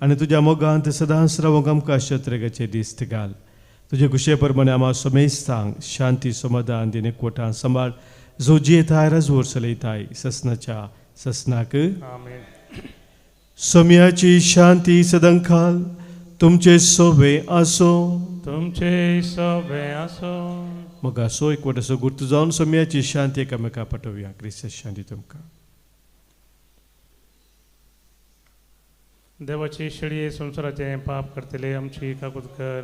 आनी तुज्या मोगांत सदांच रावंक आमकां शत्रेगाचेर दिश्ट घाल. तुझे कुशेप्रमाणे आम्हा समेस्तांक शांती समाधान दिने कोटा सांबाळ जो जियेताय राजवोर चलयताय ससनाच्या ससनाक आमेन. सोम्याची शांती सदांकाल तुमचे सोबे आसो. तुमचे सोबे असो. मग असो एक वटसो गुर्तू जावन सोम्याची शांती एकामेका पाठवया. क्रिस्त शांती तुमकां. देवाची शिडी संसाराचे पाप करतले आमची काकूत कर.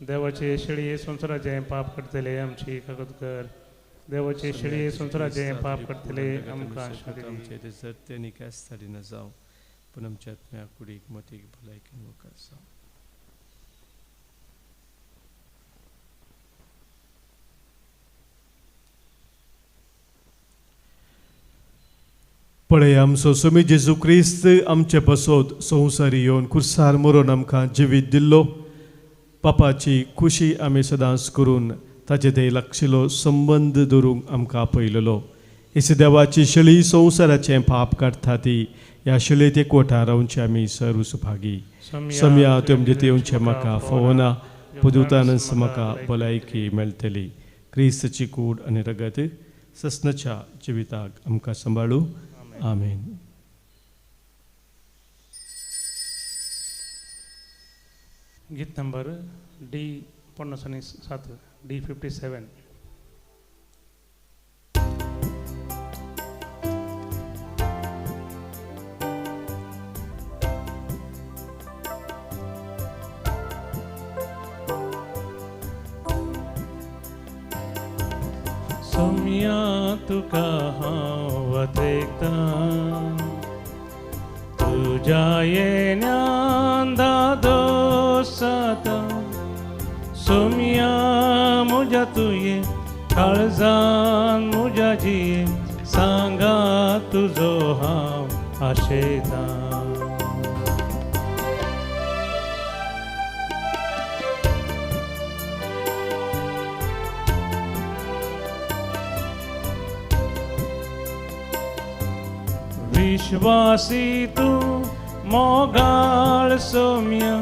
देवाची शिडी संसाराचे पाप करतले आमची काकूत कर. देवाची शिडी संसाराचे पाप करतले आमकां शांती दी. आमचे ते सत्य निकास्ताडी न जाव पण आमच्या आत्म्या कुडीक मतीक भलायकी मोकार जाव. पळय आमचो स्वामी जेजू क्रिस्त आमचे बसोत संवसारी येवन कुर्सार मरून आमकां जिवीत दिल्लो. पापाची खुशी आमी सदांच करून ताचे ते लागशिल्लो संबंद दवरूंक आमकां आपयलेलो. हेच देवाची शिळी संवसाराचें पाप काडटा ती ह्या शिळेत एकवटा रावचे आमी सर्व सुभागी. सम्या तुमचे येवचे म्हाका फवना पुदुतानस म्हाका भलायकी मेळटली. क्रिस्तची कूड आनी रगत ससनाच्या जिविताक आमकां सांबाळू. आमेन. गीत नंबर D57 D57. सोम्या तुका हांव वतयता तुज्या येण्यान दादोसाता. सोम्या म्हज्या तुये काळजान म्हज्या जिये सांगा तुजो हांव आशेता. विश्वासी तूं मोगाळ सोम्या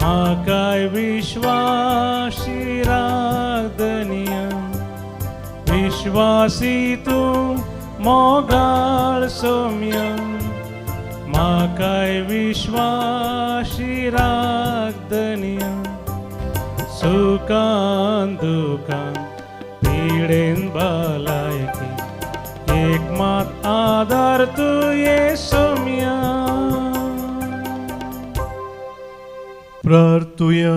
म्हाकाय विश्वासी रागदनिया. विश्वासी तूं मोगाळ सोम्या म्हाकाय विश्वासी रागदनिया. सुखान दुखान पिडेन भलायकी एक मात आदार तुये सोम्या. प्रार्थुया.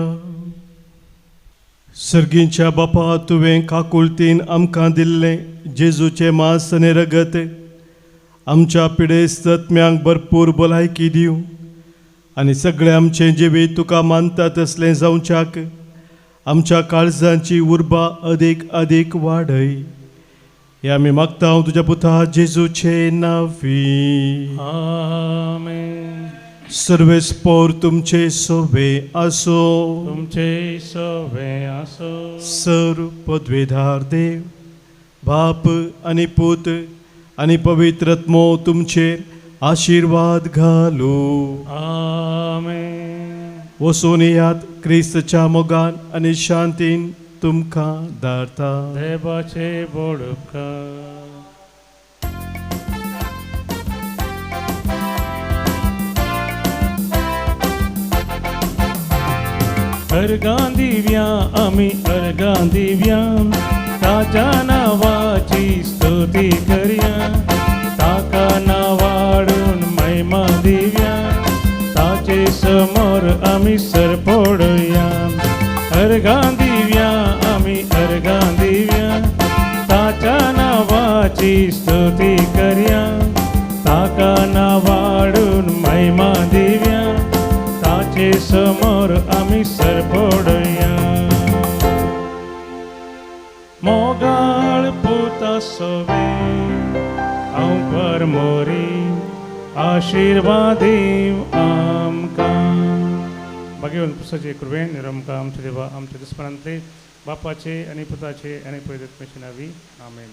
सर्गींच्या बापा तुवें काकुळतीन आमकां दिल्लें जेजूचें मांस आनी रगत आमच्या पिडेस्त आत्म्यांक भरपूर भलायकी दिवं आनी सगळें आमचें जिवीत तुका मानता तसलें जावच्याक आमच्या काळजांची उर्बा अदीक अदीक वाडय. हे आमी मागता हांव तुज्या पुता जेजूचे नांवी. आमेन. सर्वेस्पोर तुमचे सोबे आसो. तुमचे सोबे असो. सर्व पदवेधार देव बाप आनी पूत आनी पवित्र आत्मो तुमचेर आशिर्वाद घालू. आमेन. वचून येयात क्रिस्तच्या मोगान आनी शांतीन तुमकां धाडटा. देवाचे बोडका. अर्गां दिव्या आमी अर्गां दिव्या ताच्या नावाची स्तुती करया. ताका नावाडून महिमा दिव्या ताचे समोर आमी सर पडया. अर्गां दिव्या आमी अर्गां दिव्या ताच्या नावाची स्तुती करया. ताका नावाडून महिमा दिव्या ताचे समोर आमी सर पडया. मोगाळ पुता सोबे हांव परमोरी आशिर्वाद दिव आमकां. भगवान पुरुषाचे कृपेन निरमका आमचे देवा आमच्या दुस्मनांतले बापाचे आणि पुताचे आणि पवित्र आत्म्याचे नावी. आमेन.